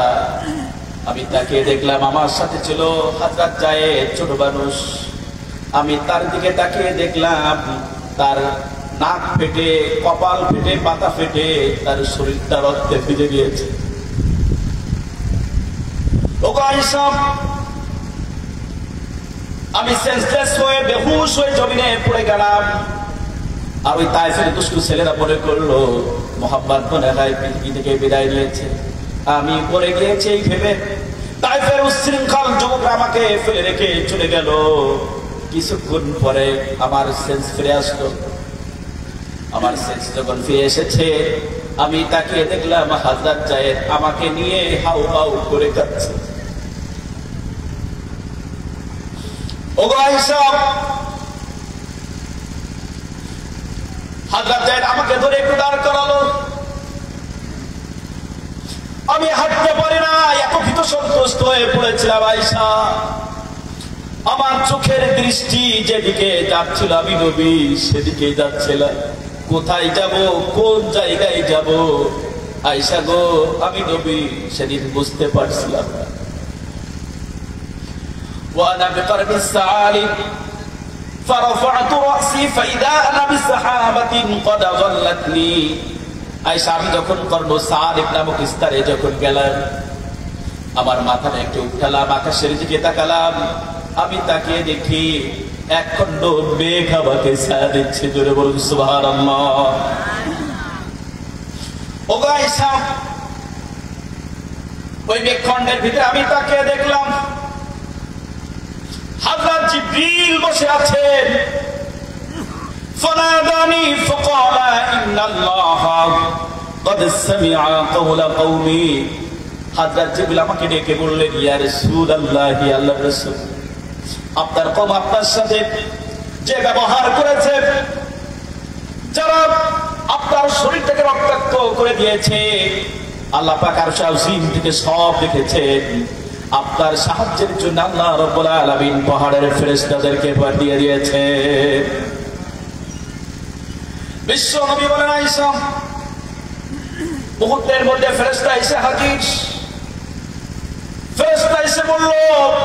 আমি তাকে দেখলাম, আমার সাথে ছিল হযরত জায়েদ, ছোট মানুষ। আমি তার দিকে তাকিয়ে দেখলাম তার নাক ফেটে, কপাল ফেটে, পাতা ফেটে তার শরীরটা রক্তে ভিজে গিয়েছে। ওগো আয়েশা, আমি সেন্সলেস হয়ে বেহুশ হয়ে জমিনে পড়ে গেলাম। আর ওই তায়েফের দুষ্টু ছেলেরা মনে করলো মুহাম্মদ মনে হয় পৃথিবী থেকে বিদায় নিয়েছে, আমি পড়ে গিয়েছি এই ভেবে তায়েফের উচ্ছৃঙ্খল যুবকরা আমাকে ফেলে রেখে চলে গেল। কিছুক্ষণ পরে আমার সেন্স ফিরে আসলো। আমার সেন্স যখন ফিরে এসেছে, আমি তাকিয়ে দেখলাম হযরত জায়েদ আমাকে নিয়ে হাউ হাউ করে কাঁদছে। ওগো আয়েশা, হযরত জায়েদ আমাকে ধরে একটু দাঁড় করালো। আমি হাঁটতে পারি না, এত ভীত সন্ত্রস্ত হয়ে পড়েছিলাম আয়েশা। আমার চোখের দৃষ্টি যেদিকে যাচ্ছিল আমি নবী সেদিকেই যাচ্ছিলাম। কোথায় যাব, কোন জায়গায় যাব আয়েশা গো, আমি নবী সেদিন বুঝতে পারছিলাম না। وأنا بقرب السعالي فرفعت رأسي فإذا أنا بسحابة قد ظلتني। আয়েশা, আমি যখন কর্ণ সাআলিব নামক স্তরে যখন গেলাম, আমার মাথাটা একটু উঠালাম, আকাশের দিকে তাকালাম। আমি তাকিয়ে দেখি এক খণ্ড মেঘ আমাকে ছায়া দিচ্ছে। জোরে বলুন সুবহানাল্লাহ। ওগো আয়েশা, ওই মেঘখণ্ডের ভিতরে আমি তাকিয়ে দেখলাম হযরত জিবরিল বসে আছেন। فناداني فقال إن الله قد سمع قول قومي। হযরত জিবরিল আমাকে ডেকে বললেন, ইয়া রাসূলুল্লাহ, আল্লাহর রাসূল, আপনার কওম আপনার সাথে যে ব্যবহার করেছে, যারা আপনার শরীরটাকে রক্তাক্ত করে দিয়েছে, আল্লাহ পাক আরশ আজিম থেকে সব দেখেছেন। আপনার সাহায্যের জন্য আল্লাহ রাব্বুল আলামিন পাহাড়ের ফেরেশতাদেরকে পাঠিয়ে দিয়েছে। বিশ্ব নবী বলেন, আয়েশা, মুহূর্তের মধ্যে ফেরেশতা এসে হাজির। ফেরেশতা এসে বলল,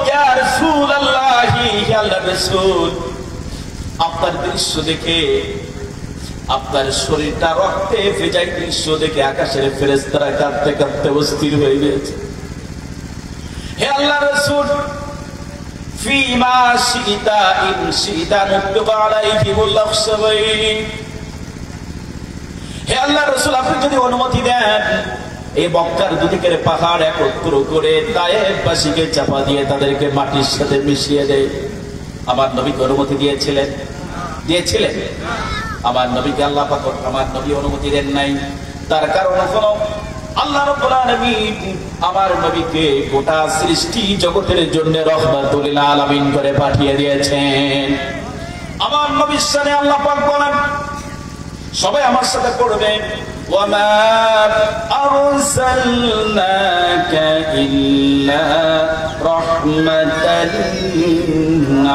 ইয়া রাসূলুল্লাহ, হে আল্লাহর রাসূল, আপনার দৃশ্য দেখে, আপনার শরীরটা রক্তে ভেজা দৃশ্য দেখে আকাশের ফেরেশতারা কাঁদতে কাঁদতে অস্থির হয়ে গেছে। হে আল্লাহর রাসূল, ফিমা শিতা ইন শিতা নুকবা আলাইহিমুল আখসাবাইন, হে আল্লাহর রাসূল, আপনি যদি অনুমতি দেন এই মক্কার দুদিকের পাহাড় একত্র করে তায়েফবাসীকে চাপা দিয়ে তাদেরকে মাটির সাথে মিশিয়ে দেয়। আমার নবীকে অনুমতি দিয়েছিলেন? আমার নবীকে আল্লাহ পাক আমার নবী অনুমতি দেন নাই। তার কারণ হলো আল্লাহ রাব্বুল আলামিন আমার নবীকে গোটা সৃষ্টি জগতের জন্য রহমাতুল লিল আলামিন করে পাঠিয়ে দিয়েছেন। আমার নবীর সাথে আল্লাহ পাক বলেন, সবাই আমার সাথে পড়বেন, ওয়ামা আরসালনাকা ইল্লা রাহমাতাল লিল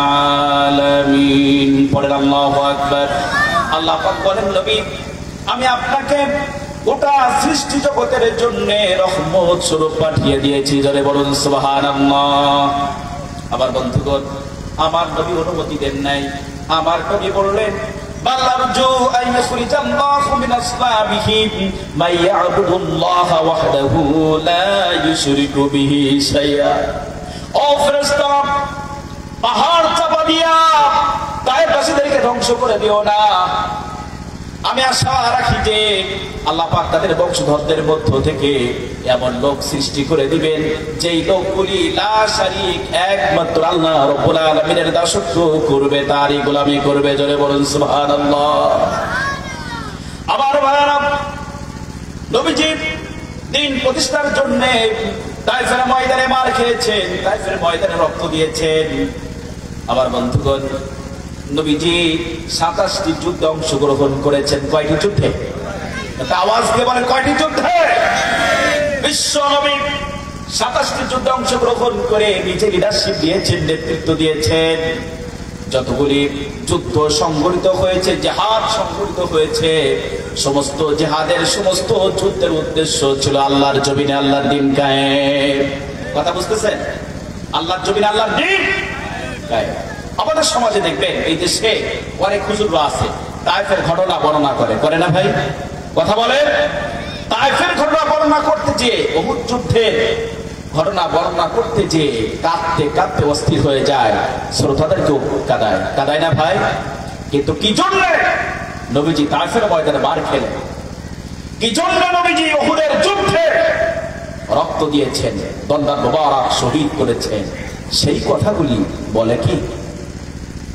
আলামিন। পড়েন আল্লাহু আকবার। আল্লাহ পাক বলেন, নবী, আমি আপনাকে গোটা সৃষ্টি জগতের জন্য রহমত স্বরূপ পাঠিয়ে দিয়েছি। জোরে বলুন সুবহানাল্লাহ। আমার বন্ধুগণ, আমার নবী অনুমতি দেন নাই। আমার নবী বললেন, বাল্লারজু আইয়াখরিজাল্লাহু মিন আসলাবিহি মান ইয়াবুদুল্লাহা ওয়াহদাহু লা ইউশরিকু বিহি শাইআ। ও ফেরেশতারা, পাহাড় চাপা দিয়া তায়েফবাসীদেরকে ধ্বংস করে দিও না। আমি আশা রাখি যে আল্লাহ পাক তাদের বংশধরদের মধ্য থেকে এমন লোক সৃষ্টি করে দিবেন যেই লোকগুলি লা শারীক একমাত্র আল্লাহ রাব্বুল আলামিনের দাসত্ব করবে, তারই গোলামি করবে। জোরে বলুন সুবহানাল্লাহ। আমার ভাইরা, নবীজি দিন প্রতিষ্ঠার জন্য তায়েফের ময়দানে মার খেয়েছেন, তায়েফের ময়দানে রক্ত দিয়েছেন। আমার বন্ধুগণ, নবীজি 27টি যুদ্ধে অংশগ্রহণ করেছেন। কয়টি যুদ্ধে? একটা আওয়াজ দিয়ে বলেন, কয়টি যুদ্ধে? বিশ্ব নবী 27টি যুদ্ধে অংশগ্রহণ করে নিজে লিডারশিপ দিয়েছেন, নেতৃত্ব দিয়েছেন। যতগুলি যুদ্ধ সংঘটিত হয়েছে, জিহাদ সংঘটিত হয়েছে, সমস্ত জিহাদের সমস্ত যুদ্ধের উদ্দেশ্য ছিল আল্লাহর জমিনে আল্লাহর দ্বীন কায়েম। কথা বুঝতেছেন? আল্লাহর জমিনে আল্লাহর দ্বীন কায়েম। আমাদের সমাজে দেখবেন, এই দেশে অনেক হুজুররা আছে, তায়েফের ঘটনা বর্ণনা করে না ভাই? কথা বলে, তায়েফের ঘটনা বর্ণনা করতে যেয়ে, উহুদ যুদ্ধের ঘটনা বর্ণনা করতে যেয়ে কাঁদতে কাঁদতে অস্থির হয়ে যায়, শ্রোতাদেরকেও কাঁদায় না ভাই? কিন্তু কি জন্য নবীজি তায়েফের ময়দানে মার খেলেন? কি জন্য নবীজি উহুদের যুদ্ধে রক্ত দিয়েছেন, দণ্ডার মোবারক শহীদ করেছেন? সেই কথাগুলি বলে কি?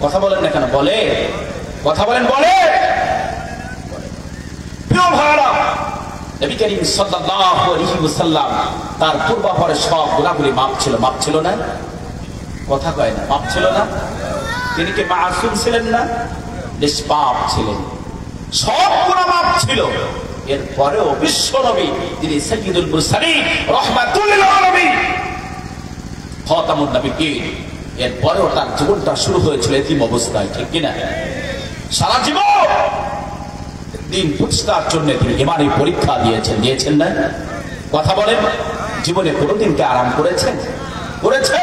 কথা বলেন না কেন? বলে, কথা বলেন, বলে। প্রিয় ভাইরা, নবী করিম সাল্লাল্লাহু আলাইহি ওয়াসাল্লাম তার পূর্বাপরের সব গুনাহগুলি মাফ ছিল না? কথা কয় না? মাফ ছিল না? তিনি কি মাসুম ছিলেন না? নিষ্পাপ ছিলেন, সব গুনাহ মাফ ছিল। এরপরেও বিশ্ব নবী, যিনি সাইয়্যিদুল মুরসালিন রাহমাতুল লিল আলামিন, খাতামুন নবিয়্যিন, এরপরেও তার জীবনটা শুরু হয়েছিল এতিম অবস্থায়, ঠিক কিনা? সারা জীবন দিন প্রতিষ্ঠার জন্য তিনি ইমানি পরীক্ষা দিয়েছেন না? কথা বলেন, জীবনে কোনোদিনকে আরাম করেছেন? করেছে।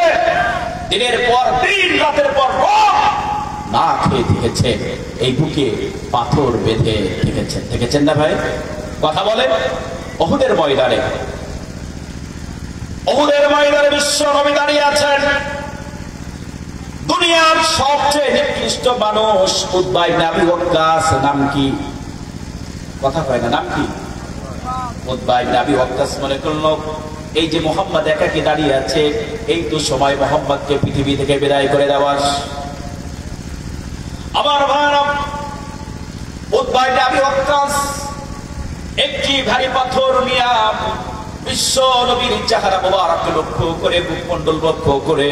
দিনের পর দিন, রাতের পর রাত না খেয়ে থেকেছে, এই বুকে পাথর বেঁধে থেকেছেন না ভাই? কথা বলেন। উহুদের ময়দানে বিশ্ব নবী দাঁড়িয়ে আছেন। দুনিয়ার সবচেয়ে নিকৃষ্ট মানুষ উতবা ইবনে আবি ওয়াক্কাস, নাম কি? কথা কয় না, নাম কি? উতবা ইবনে আবি ওয়াক্কাস মনে করলো এই যে মুহাম্মদ একাকী দাঁড়িয়ে আছে, এই তো সময় মুহাম্মদকে পৃথিবী থেকে বিদায় করে দেওয়ার। আমার ভাইরা, উতবা ইবনে আবি ওয়াক্কাস একটি ভারী পাথর নিয়ে বিশ্ব নবীর চেহারা মোবারককে লক্ষ্য করে, মুখমণ্ডল লক্ষ্য করে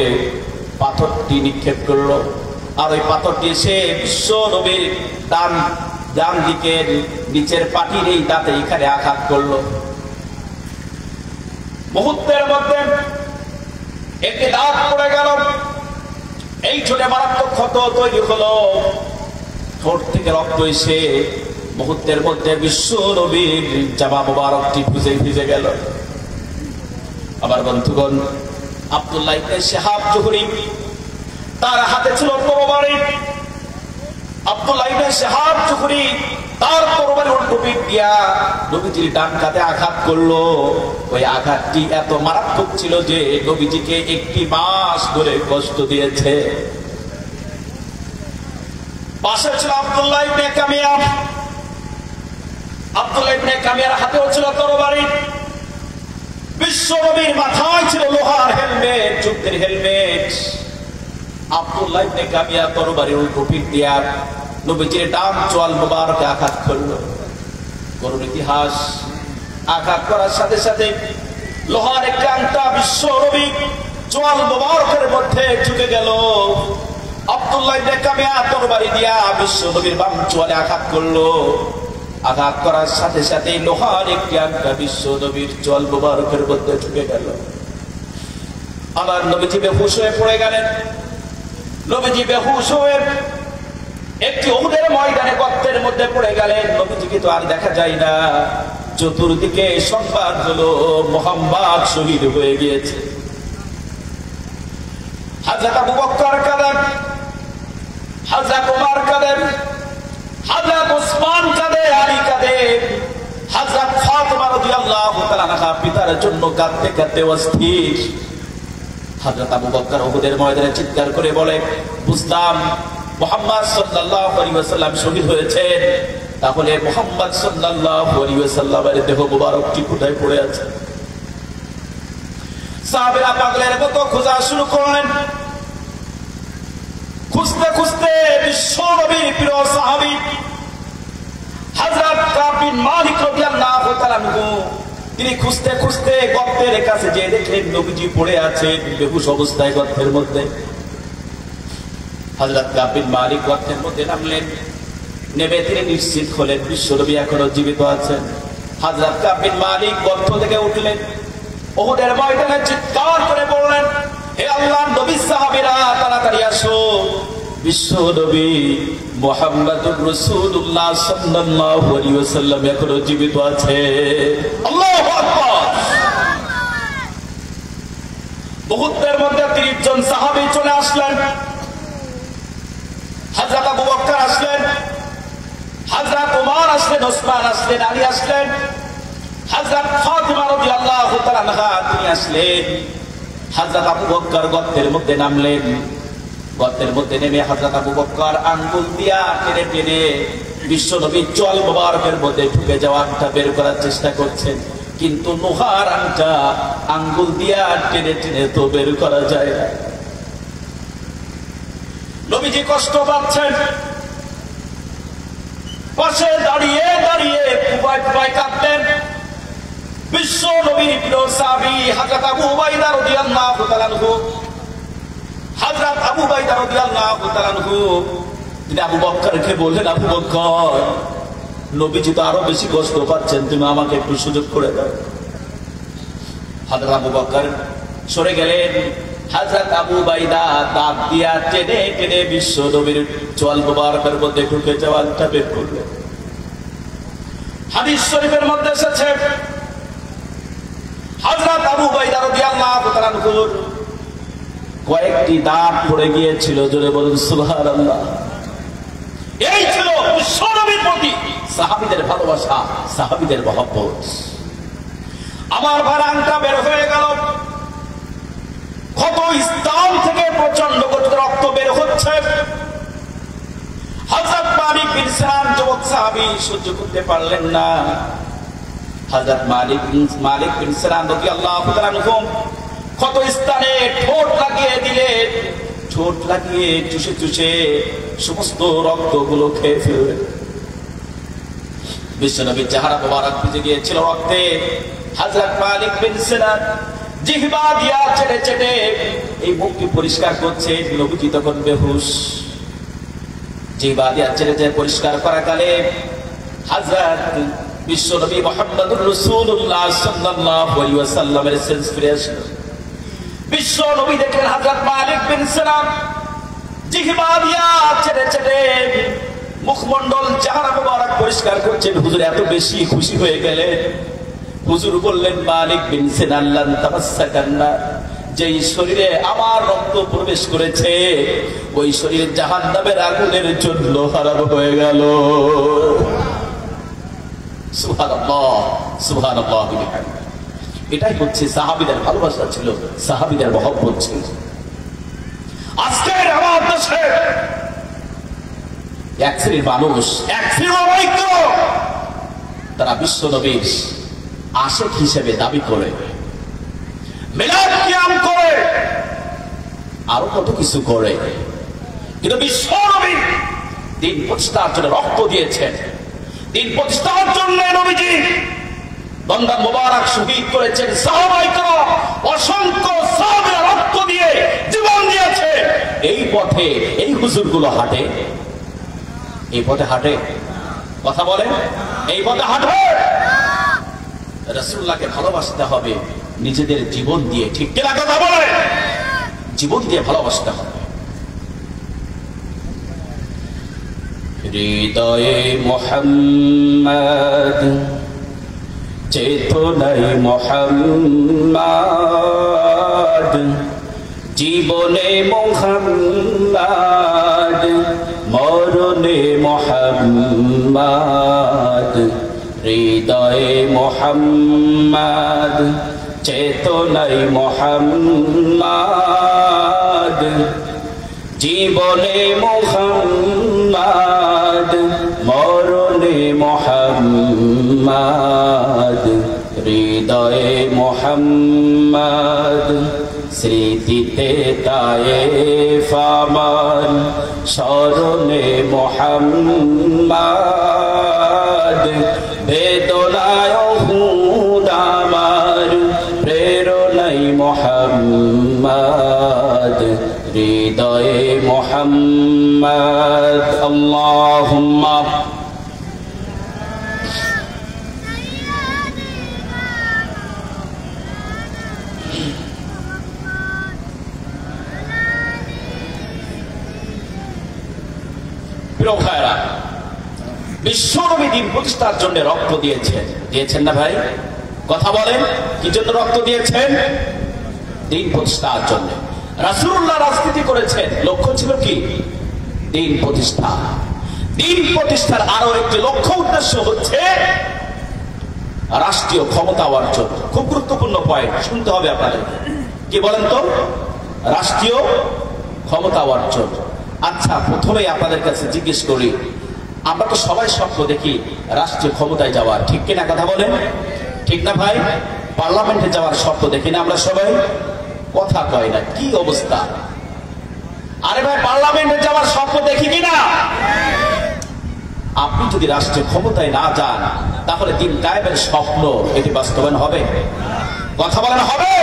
পাথরটি নিক্ষেপ করলো। আর ওই পাথরটি এসে বিশ্ব নবীর ডান দিকের নিচের পাটির এই দাঁতে এখানে আঘাত করলো। মুহূর্তের মধ্যে একটি দাঁত পড়ে গেল। এই ছোটে মারাত্মক ক্ষত তৈরি হলো। ঠোঁট থেকে রক্ত এসে মুহূর্তের মধ্যে বিশ্ব নবীর জামা মোবারকটি ভিজে গেল। আমার বন্ধুগণ, আব্দুল্লাহ ইবনে শিহাব জুহরি তার হাতে ছিল তরবারি। আব্দুল্লাহ ইবনে শিহাব জুহরি তার তরবারি উল্টো পিঠ দিয়া নবীজির ডান কাঁধে আঘাত করলো। ওই আঘাতটি এত মারাত্মক ছিল যে নবীজিকে একটি মাস ধরে কষ্ট দিয়েছে। পাশে ছিল আব্দুল্লাহ ইবনে কামিয়া। আব্দুল্লাহ ইবনে কামিয়ার হাতেও ছিল তরবারি। বিশ্ব নবীর মাথায় ছিল লোহার হেলমেট, যুদ্ধের হেলমেট। আব্দুল্লাহ ইবনে কামিয়া তরবারি উল্টো পিঠ দিয়া নবীজির ডান চোয়াল মোবারকে আঘাত করলো। করুণ ইতিহাস, আঘাত করার সাথে সাথে লোহার একটি আংটা বিশ্ব নবী চোয়াল মোবারকের মধ্যে ঢুকে গেল। আব্দুল্লাহ ইবনে কামিয়া তরবারি দিয়া বিশ্ব নবীর বাম চোয়ালে আঘাত করলো। আঘাত করার সাথে সাথে লোহার একটি আংটা বিশ্ব নবীর চোয়াল মোবারকের মধ্যে ঢুকে গেল। আমার নবীজি বেহুশ হয়ে পড়ে গেলেন। নবীজি বেহুশ হয়ে একটি উহুদের ময়দানে গর্তের মধ্যে পড়ে গেলেন। নবীজিকে তো আর দেখা যায় না। চতুর্দিকে সংবাদ হলো মুহাম্মদ শহীদ হয়ে গিয়েছে। হযরত আবু বকর কাঁদেন, হযরত ওমর কাঁদেন, হযরত ওসমান কাঁদে, আলী কাঁদে, হযরত ফাতিমা রাদিয়াল্লাহু তাআলা আনহা পিতার জন্য কাঁদতে কাঁদতে অস্থির। হযরত আবু বকর উহুদের ময়দানে চিৎকার করে বলে, বুঝলাম মুহাম্মদ সাল্লাল্লাহু আলাইহি ওয়াসাল্লাম শহীদ হয়েছেন, তাহলে মুহাম্মদ সাল্লাল্লাহু আলাইহি ওয়াসাল্লামের দেহ মোবারকটি কোথায় পড়ে আছে? সাহাবীরা পাগলের মতো খোঁজা শুরু করলেন। খুঁজতে খুঁজতে বিশ্ব নবীর প্রিয় সাহাবী হযরত কাব বিন মালিক রাদিয়াল্লাহু তাআলা আনহু, তিনি খুঁজতে খুঁজতে গর্তের কাছে যেয়ে দেখলেন নবীজি পড়ে আছেন বেহুশ অবস্থায় গর্তের মধ্যে। হযরত কাব বিন মালিক গর্তের মধ্যে নামলেন। নেমে তিনি নিশ্চিত হলেন বিশ্ব নবী এখনো জীবিত আছেন। হযরত কাব বিন মালিক গর্ত থেকে উঠলেন, উহুদের ময়দানে চিৎকার করে বললেন, হে আল্লাহর নবী সাহাবীরা তাড়াতাড়ি আসো, বিশ্ব নবী মুহাম্মদুর রাসূলুল্লাহ সাল্লাল্লাহু আলাইহি ওয়াসাল্লাম এখনো জীবিত আছে। আল্লাহু আকবার। মুহূর্তের মধ্যে 30 জন সাহাবী চলে আসলেন। হযরত আবু বকর আসলেন, হযরত ওমর আসলেন, ওসমান আসলেন, আলী আসলেন, হযরত ফাতিমা রাদিয়াল্লাহু তাআলা আনহা তিনি আসলেন। হযরত আবু বকর গর্তের মধ্যে নামলেন। গর্তের মধ্যে নেমে হযরত আবু বকর আঙ্গুল দিয়া টেনে টেনে বিশ্ব নবীর চোয়াল মোবারকের মধ্যে ঢুকে যাওয়া আংটা বের করার চেষ্টা করছেন, কিন্তু লোহার আংটা আঙ্গুল দিয়া টেনে টেনে তো বের করা যায় না। নবীজি কষ্ট পাচ্ছেন। পাশে দাঁড়িয়ে দাঁড়িয়ে ফুপায় ফুপায় কাঁদতেন বিশ্ব নবীর প্রিয় সাহাবী হযরত আবু উবাইদা রাদিয়াল্লাহু তাআলা আনহু। হযরত আবু উবাইদা রাদিয়াল্লাহু তাআলা আনহু তিনি আবু বকরকে বললেন, আবু বকর, নবীজি তো আরো বেশি কষ্ট পাচ্ছেন, তুমি আমাকে একটু সুযোগ করে দাও। হযরত আবু বকর সরে গেলেন। হযরত আবু উবাইদা দাঁত দিয়া টেনে টেনে বিশ্ব নবীর চোয়াল মোবারকের মধ্যে ঢুকে যাওয়াটা বের করলেন। হাদিস শরীফের মধ্যে এসেছে হযরত আবু উবাইদা রাদিয়াল্লাহু তাআলা আনহুর কয়েকটি দাঁত পড়ে গিয়েছিল। জোরে বলুন সুবহানাল্লাহ। এই ছিল বিশ্ব নবীর প্রতি সাহাবীদের ভালোবাসা, সাহাবীদের মহব্বত। আমার ভারাংটা বের হয়ে গেল। কত স্থান থেকে প্রচন্ড গতিতে রক্ত বের হচ্ছে। হযরত মালিক বিন সিনান যুবক সাহাবী সহ্য করতে পারলেন না। হযরত মালিক বিন সিনান রাদিয়াল্লাহু তাআলা আনহু কত স্থানে ঠোঁট লাগিয়ে দিলেন। ঠোঁট লাগিয়ে চুষে চুষে সমস্ত রক্তগুলো খেয়ে ফেললেন। বিশ্বনবীর চেহারা মোবারক ভিজে গিয়েছিল রক্তে। হযরত মালিক বিন সিনান জিহ্বা দিয়া চেটে চেটে এই মুখটি পরিষ্কার করছে। নবীজি তখন বেহুশ। জিহ্বা দিয়া চেটে চেটে পরিষ্কার করা কালে হযরত বিশ্বনবী মুহাম্মদুর রাসূলুল্লাহ সাল্লাল্লাহু আলাইহি ওয়াসাল্লামের সেন্স ফিরে আসলো। বিশ্ব নবী দেখলেন হযরত মালিক বিন সিনান জিহ্বা দিয়া চেটে চেটে মুখমণ্ডল চেহারা মোবারক পরিষ্কার করছেন। হুজুর এত বেশি খুশি হয়ে গেলেন। হুজুর বললেন, মালিক বিন সিনান লান তামাসসাকান্না, যেই শরীরে আমার রক্ত প্রবেশ করেছে ওই শরীরে জাহান্নামের আগুনের জন্য হারাম হয়ে গেল। সুবহানাল্লাহ, সুবহানাল্লাহ। এটাই হচ্ছে সাহাবীদের ভালোবাসা ছিল, সাহাবীদের মহব্বত ছিল। আজকের আমার দেশে এক শ্রেণীর মানুষ, এক শ্রেণীর তারা বিশ্ব নবীর আশিক হিসেবে দাবি করে, মিলাদ কিয়াম করে, আরো কত কিছু করে, কিন্তু বিশ্ব নবী দিন প্রতিষ্ঠার জন্য রক্ত দিয়েছেন। দিন প্রতিষ্ঠার জন্য নবীজি দণ্ডান মোবারক শহীদ করেছেন। সাহাবায়ে কেরাম অসংখ্য সাহাবীরা রক্ত দিয়ে জীবন দিয়েছে। এই পথে এই হুজুরগুলো হাঁটে, এই পথে হাঁটে, কথা বলেন, এই পথে হাঁটে। রাসূলুল্লাহকে ভালোবাসতে হবে নিজেদের জীবন দিয়ে, ঠিক কিনা কথা বলে, জীবন দিয়ে ভালোবাসতে হবে। হৃদয়ে মুহাম্মদ, চেতনায় মুহাম্মদ, জীবনে মুহাম্মদ, মরণে মুহাম্মদ। হৃদয়ে মুহাম্মদ, চেতনায় মুহাম্মদ, জীবনে মুহাম্মদ, মরণে মুহাম্মদ। হৃদয়ে মুহাম্মদ, স্মৃতিতে তায়েফ আমার, স্মরণে মুহাম্মদ। বেদনায় উহুদ আমার, প্রেরণায় মুহাম্মদ। হৃদয়ে মুহাম্মদ। আল্লাহুম্মা বিশ্বনবী দিন প্রতিষ্ঠার জন্য রক্ত দিয়েছেন, দিয়েছেন না ভাই? কথা বলেন, কি জন্য রক্ত দিয়েছেন? দিন প্রতিষ্ঠার জন্য। রাসূলুল্লাহ রাজনীতি করেছেন, লক্ষ্য ছিল কি? দিন প্রতিষ্ঠা। দিন প্রতিষ্ঠার আরো একটি লক্ষ্য উদ্দেশ্য হচ্ছে রাষ্ট্রীয় ক্ষমতা অর্জন। খুব গুরুত্বপূর্ণ পয়েন্ট, শুনতে হবে আপনাদের। কি বলেন তো? রাষ্ট্রীয় ক্ষমতা অর্জন। আচ্ছা, প্রথমেই আপনাদের কাছে জিজ্ঞেস করি, আমরা তো সবাই স্বপ্ন দেখি রাষ্ট্রীয় ক্ষমতায় যাওয়ার, ঠিক কিনা কথা বলেন? ঠিক না ভাই? পার্লামেন্টে যাওয়ার স্বপ্ন দেখি না আমরা সবাই? কথা কয় না, কি অবস্থা? আরে ভাই, পার্লামেন্টে যাওয়ার স্বপ্ন দেখি কিনা? আপনি যদি রাষ্ট্রীয় ক্ষমতায় না যান তাহলে দিন কায়েমের স্বপ্ন এটি বাস্তবায়ন হবে? কথা বলেন, হবে?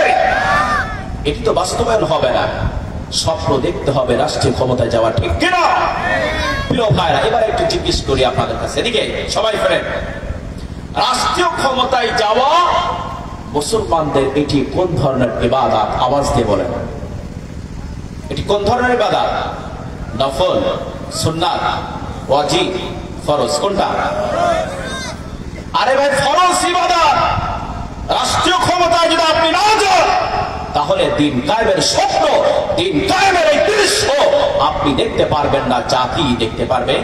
এটি তো বাস্তবায়ন হবে না। স্বপ্ন দেখতে হবে রাষ্ট্রীয় ক্ষমতায় যাওয়া, ঠিক কিনা? প্রিয় ভাইরা, এবার একটু জিজ্ঞেস করি আপনাদের কাছে, এদিকে সবাই ফেরেন। রাষ্ট্রীয় ক্ষমতায় যাওয়া মুসলমানদের এটি কোন ধরনের ইবাদত? আওয়াজ দিয়ে বলেন, এটি কোন ধরনের ইবাদত? নফল, সুন্নাত, ওয়াজিব, ফরজ? কোনটা? আরে ভাই, ফরজ ইবাদত। রাষ্ট্রীয় ক্ষমতায় যদি আপনি না যান তাহলে দিন কায়েমের স্বপ্ন, দিন কায়েমের এই দৃশ্য আপনি দেখতে পারবেন না। জাতি দেখতে পারবে?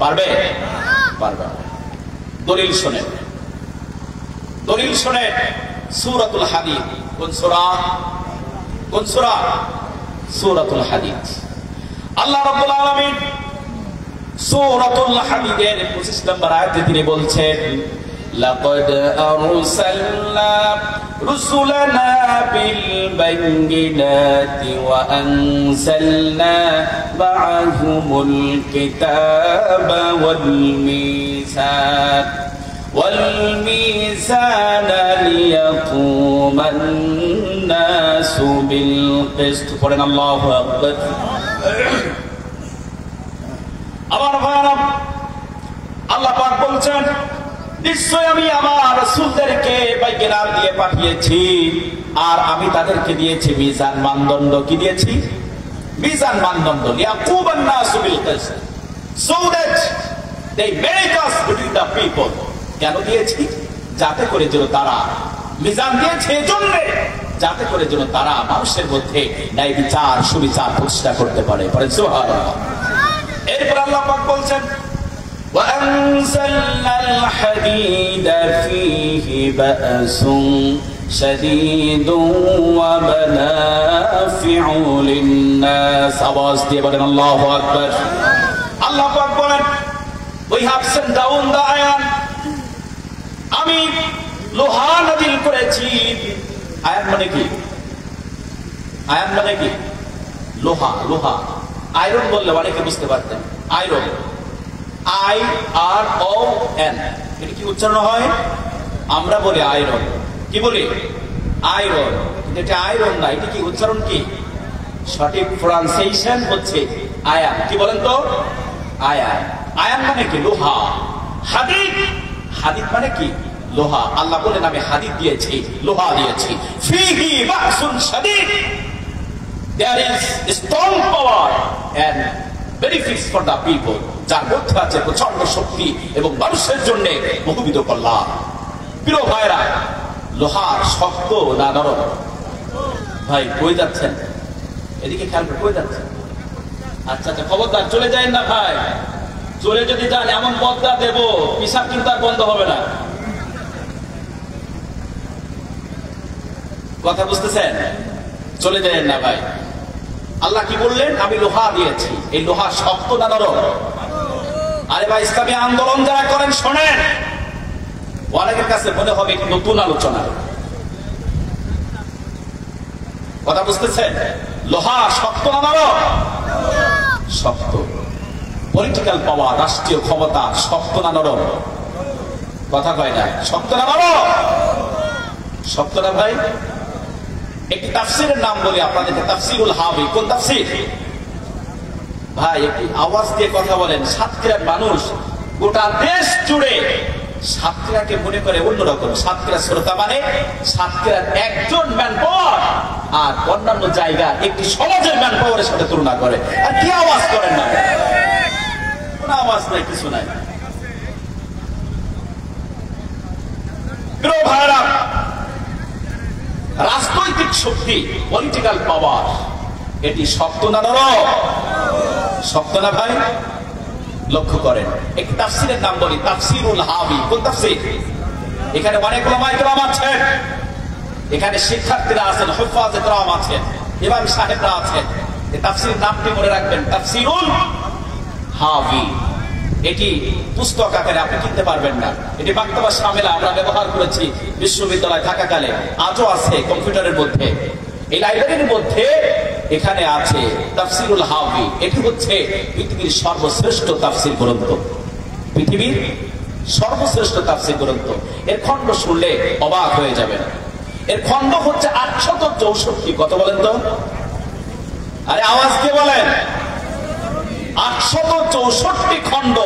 পারবে? পারবে। দলিল শোনেন, দলিল শোনেন। সূরাতুল হাদীদ। কোন সূরা? কোন সূরা? সূরাতুল হাদীদ। আল্লাহ রাব্বুল আলামিন সূরাতুল হাদীদের 25 নম্বর আয়াতে তিনি বলছেন, লাকাদ আরসালনা রুসুলানা বিল বাইয়িনাতি ওয়া আনজালনা মা'আহুমুল কিতাবা ওয়াল মিযান والميزان ليقوم الناس بالقسط পড়েন আল্লাহু আকবার। আমার ভাইরা, আল্লাহ পাক বলছেন, নিশ্চয় আমি আমার রাসূলদেরকে বাইয়িনাত দিয়ে পাঠিয়েছি, আর আমি তাদেরকে দিয়েছি মিজান, মানদণ্ড। কি দিয়েছি? মিজান, মানদণ্ড। লিয়াকুমান নাসু বিল কিসত, so that they make us between the people. কেন দিয়েছি? যাতে করে যেন তারা, মিজান দিয়েছে এজন্য যাতে করে যেন তারা মানুষের মধ্যে ন্যায় বিচার সুবিচার প্রতিষ্ঠা করতে পারে। বলেন সুবহানাল্লাহ। এরপর আল্লাহ পাক বলছেন وأنزلنا الحديد فيه بأس شديد ومنافع للناس। আওয়াজ দিয়ে বলেন আল্লাহু আকবার। আল্লাহ পাক বলেন we have sent down the iron, আমি লোহা নাযিল করেছি। আয়ান মানে কি? আয়ান মানে কি? লোহা। লোহা আয়রন বললে অনেকে বুঝতে পারতেন। আয়রন, IRON, এটা কি উচ্চারণ হয়? আমরা বলি আয়রন। কি বলি? আয়রন। এটা আয়রন না, এটা কি উচ্চারণ? কি সঠিক প্রনাউন্সিয়েশন হচ্ছে আয়ান। কি বলেন তো? আয়ান। আয়ান মানে কি? লোহা। হাদিদ, হাদিদ মানে কি? লোহা। আল্লাহ বলেন আমি হাদিদ দিয়েছি, লোহা দিয়েছি। ফিহি বাসুন শাদীদ, there is strong power and benefits for the people, যার মধ্যে আছে প্রচন্ড শক্তি এবং মানুষের জন্য বহুবিধ কল্যাণ। প্রিয় ভাইরা, লোহার শক্ত না নরম? ভাই কই যাচ্ছেন? এদিকে খেয়াল করে কই যাচ্ছেন? আচ্ছা আচ্ছা, খবরদার চলে যায় না ভাই। চলে যদি যান এমন বদলা দেব, পিসাব কিন্তু আর বন্ধ হবে না। কথা বুঝতেছেন? চলে যায় না ভাই। আল্লাহ কি বললেন? আমি লোহা দিয়েছি। এই লোহা শক্ত না নরম? আরে ভাই, ইসলামী আন্দোলন যারা করেন শোনেন, অনেকের কাছে মনে হবে নতুন আলোচনা। কথা বুঝতেছেন? লোহা শক্ত না নরম? শক্ত। পলিটিক্যাল পাওয়ার, রাষ্ট্রীয় ক্ষমতা শক্ত না নরম? কথা কয় না। শক্ত না নরম? শক্ত না ভাই। একটি তাফসীরের নাম বলি আপনাদেরকে, তাফসীরুল হাওয়ী। কোন তাফসীর? ভাই একটি আওয়াজ দিয়ে কথা বলেন। সাতক্ষীরার মানুষ গোটা দেশ জুড়ে সাতক্ষীরাকে মনে করে অন্যরকম। সাতক্ষীরা শ্রোতা মানে সাতক্ষীরার একজন ম্যান পাওয়ার আর অন্যান্য জায়গা একটি সমাজের ম্যান পাওয়ারের সাথে তুলনা করে। আর কি আওয়াজ করেন না? কোন আওয়াজ নাই, কিছু নাই। প্রিয় ভাইরা, রাজনৈতিক শক্তি, পলিটিক্যাল পাওয়ার, এটি শক্ত না নরম? শক্ত না ভাই। লক্ষ্য করেন, একটি তাফসীরের নাম বলি, তাফসীরুল হাওয়ী। কোন তাফসীর? এখানে অনেক উলামায়ে কেরাম আছেন, এখানে শিক্ষার্থীরা আছেন, হুফাজে কেরাম আছেন, ইমাম সাহেবরা আছেন। এই তাফসীরের নামটি মনে রাখবেন, তাফসীরুল হাওয়ী। এটি পুস্তক আকারে আপনি কিনতে পারবেন না। এটি মাকতাবা শামিলা আমরা ব্যবহার করেছি বিশ্ববিদ্যালয় থাকাকালে, আজও আছে কম্পিউটারের মধ্যে। এই লাইব্রেরির মধ্যে এখানে আছে তাফসীরুল হাওয়ী। এটি হচ্ছে পৃথিবীর সর্বশ্রেষ্ঠ তাফসীর গ্রন্থ। পৃথিবীর সর্বশ্রেষ্ঠ তাফসীর গ্রন্থ। এর খণ্ড শুনলে অবাক হয়ে যাবেন। এর খণ্ড হচ্ছে 864। কত বলেন তো? আরে আওয়াজ কে বলেন? 864 খণ্ড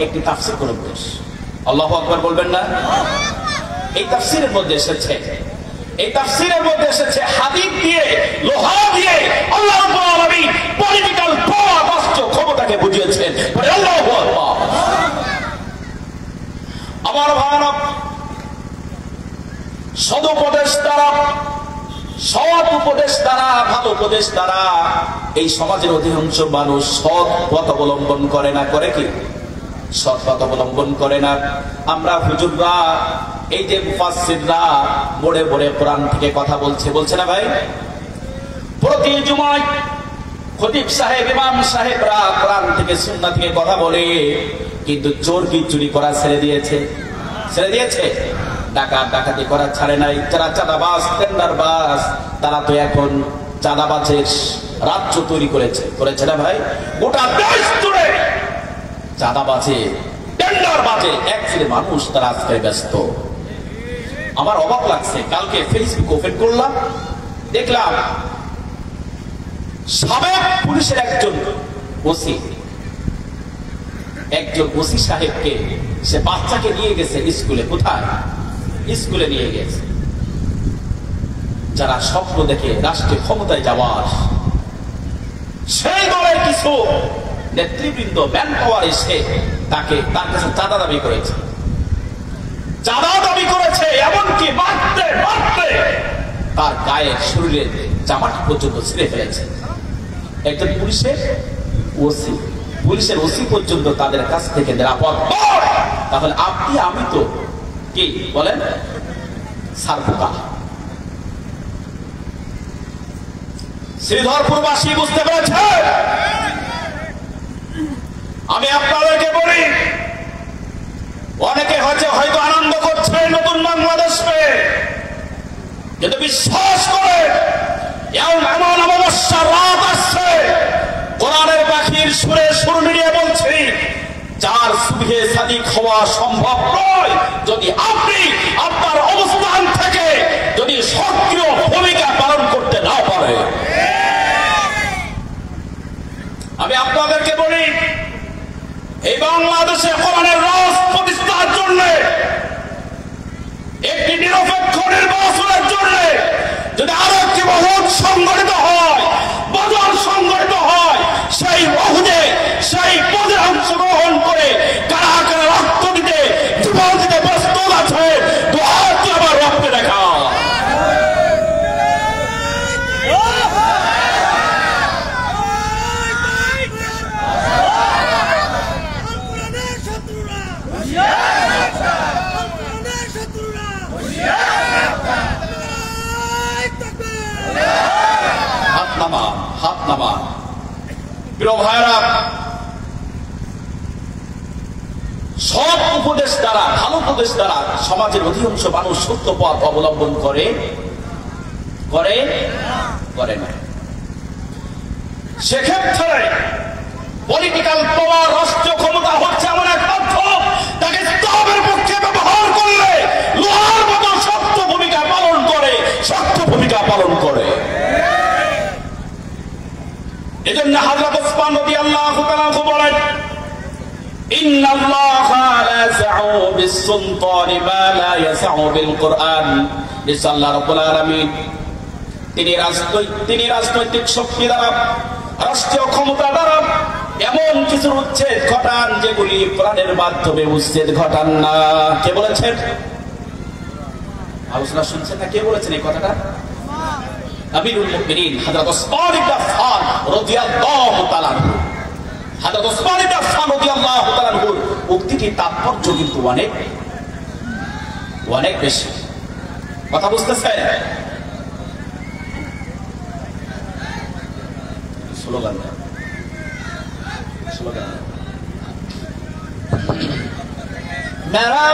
একটি তাফসীর গ্রন্থ। আল্লাহু আকবার বলবেন না? এই তাফসীরের মধ্যে এসেছে, এই তাফসীরের মধ্যে এসেছে হাদিদ দিয়ে, লোহা দিয়ে আল্লাহ রাব্বুল আলামিন পলিটিক্যাল পাওয়ার, রাষ্ট্রীয় ক্ষমতাকে বুঝিয়েছেন। আল্লাহু আকবার। আমার ভাইরা, সদুপদেশ দ্বারা, সৎ উপদেশ দ্বারা, ভালো উপদেশ দ্বারা এই সমাজের অধিকাংশ মানুষ সৎ পথ অবলম্বন করে না। করে কি? সৎ পথ অবলম্বন করে না। আমরা হুজুররা, এই যে মুফাসসিররা মোড়ে মোড়ে কোরআন থেকে কথা বলছে, বলছে না ভাই? প্রতি জুমায় খতিব সাহেব, ইমাম সাহেবরা কোরআন থেকে সুন্নাহ থেকে কথা বলে, কিন্তু চোর কি চুরি করা ছেড়ে দিয়েছে? ছেড়ে দিয়েছে? ডাকাত ডাকাতি করা ছাড়ে নাই। যারা চাঁদাবাজ, টেন্ডারবাজ, তারা তো এখন চাঁদাবাজের রাজ্য তৈরি করেছে। করেছে না ভাই? গোটা দেশ জুড়ে চাঁদাবাজে, টেন্ডারবাজে এক শ্রেণীর মানুষ তারা আজকে ব্যস্ত। আমার অবাক লাগছে, কালকে ফেসবুক ওপেন করলাম, দেখলাম সাবেক পুলিশের একজন ওসি, একজন ওসি সাহেবকে সে বাচ্চাকে নিয়ে গেছে স্কুলে। কোথায়? স্কুলে নিয়ে গেছে। যারা স্বপ্ন দেখে রাষ্ট্রীয় ক্ষমতায় যাওয়ার, সেই দলের কিছু নেতৃবৃন্দ ম্যান পাওয়ার এসে তাকে তার কাছে চাঁদা দাবি করেছে, চাঁদা দাবি করেছে, এমনকি মারতে মারতে তার গায়ের শরীরের জামাটি পর্যন্ত ছিঁড়ে ফেলেছে। একজন পুলিশের ওসি পর্যন্ত তাদের কাছ থেকে নিরাপদ নয়। তাহলে আপনি আমি তো কি বলেন সারপোকা। শ্রীধরপুরবাসী বুঝতে পেরেছে। আমি আপনাদেরকে বলি, অনেকে হয়তো আনন্দ করছে নতুন বাংলাদেশ পেয়ে, কিন্তু বিশ্বাস করে এমন অমাবস্যার রাত আসছে, কোরআনের পাখির সুরে সুর মিলিয়ে বলছি, যার সুবহে সাদিক হওয়া সম্ভব নয় যদি আপনি আপনার অবস্থান থেকে যদি সক্রিয় ভূমিকা পালন করতে না পারে। আমি আপনাদেরকে বলি, এই বাংলাদেশে কোরআনের রাজ প্রতিষ্ঠার জন্য, একটি নিরপেক্ষ নির্বাচনের জন্য যদি আরো একটি মহৎ সংগঠিত হয়, বাজার সংগঠিত হয়, সেই মহদে সেই পদে অংশগ্রহণ করে কারা কারা রক্ত দিতে জীবন দিতে প্রস্তুত আছে, দুহাত আবার রক্তে দেখা। হাত নামান প্রিয় ভাইরা, সৎ উপদেশ দ্বারা, ভালো উপদেশ দ্বারা সমাজের অধিকাংশ মানুষ সত্য পথ অবলম্বন করে না। সেক্ষেত্রে পলিটিক্যাল পাওয়ার, রাষ্ট্রীয় ক্ষমতা হচ্ছে এমন এক মাধ্যম, তাকে ইসলামের পক্ষে ব্যবহার করলে লোহার মতো শক্ত ভূমিকা পালন করে। এজন্য হযরত ওসমান রাদিয়াল্লাহু তাআলা বলেন, ইন্নাল্লাহা লা ইয়াসউ বিস-সুলতানি মা লা ইয়াসউ বিল-কুরআন। আল্লাহ রাব্বুল আলামিন তিনি রাজনৈতিক শক্তি দ্বারা, রাষ্ট্রীয় ক্ষমতা দ্বারা এমন কিছু উচ্ছেদ ঘটান যেগুলি কোরআনের মাধ্যমে উচ্ছেদ ঘটান না। কে বলেছেন? আলোচনা শুনছেন না? কে বলেছেন এই কথাটা? আমিরুল মুমিনিন হযরত ওসমান ইবনে আফফান রাদিয়াল্লাহু তাআলা আনহু। হযরত ওসমান ইবনে আফফান রাদিয়াল্লাহু তাআলা আনহুর উক্তিটির তাৎপর্য কিন্তু অনেক বেশি। কথা বুঝতেছেন? স্লোগান মেরা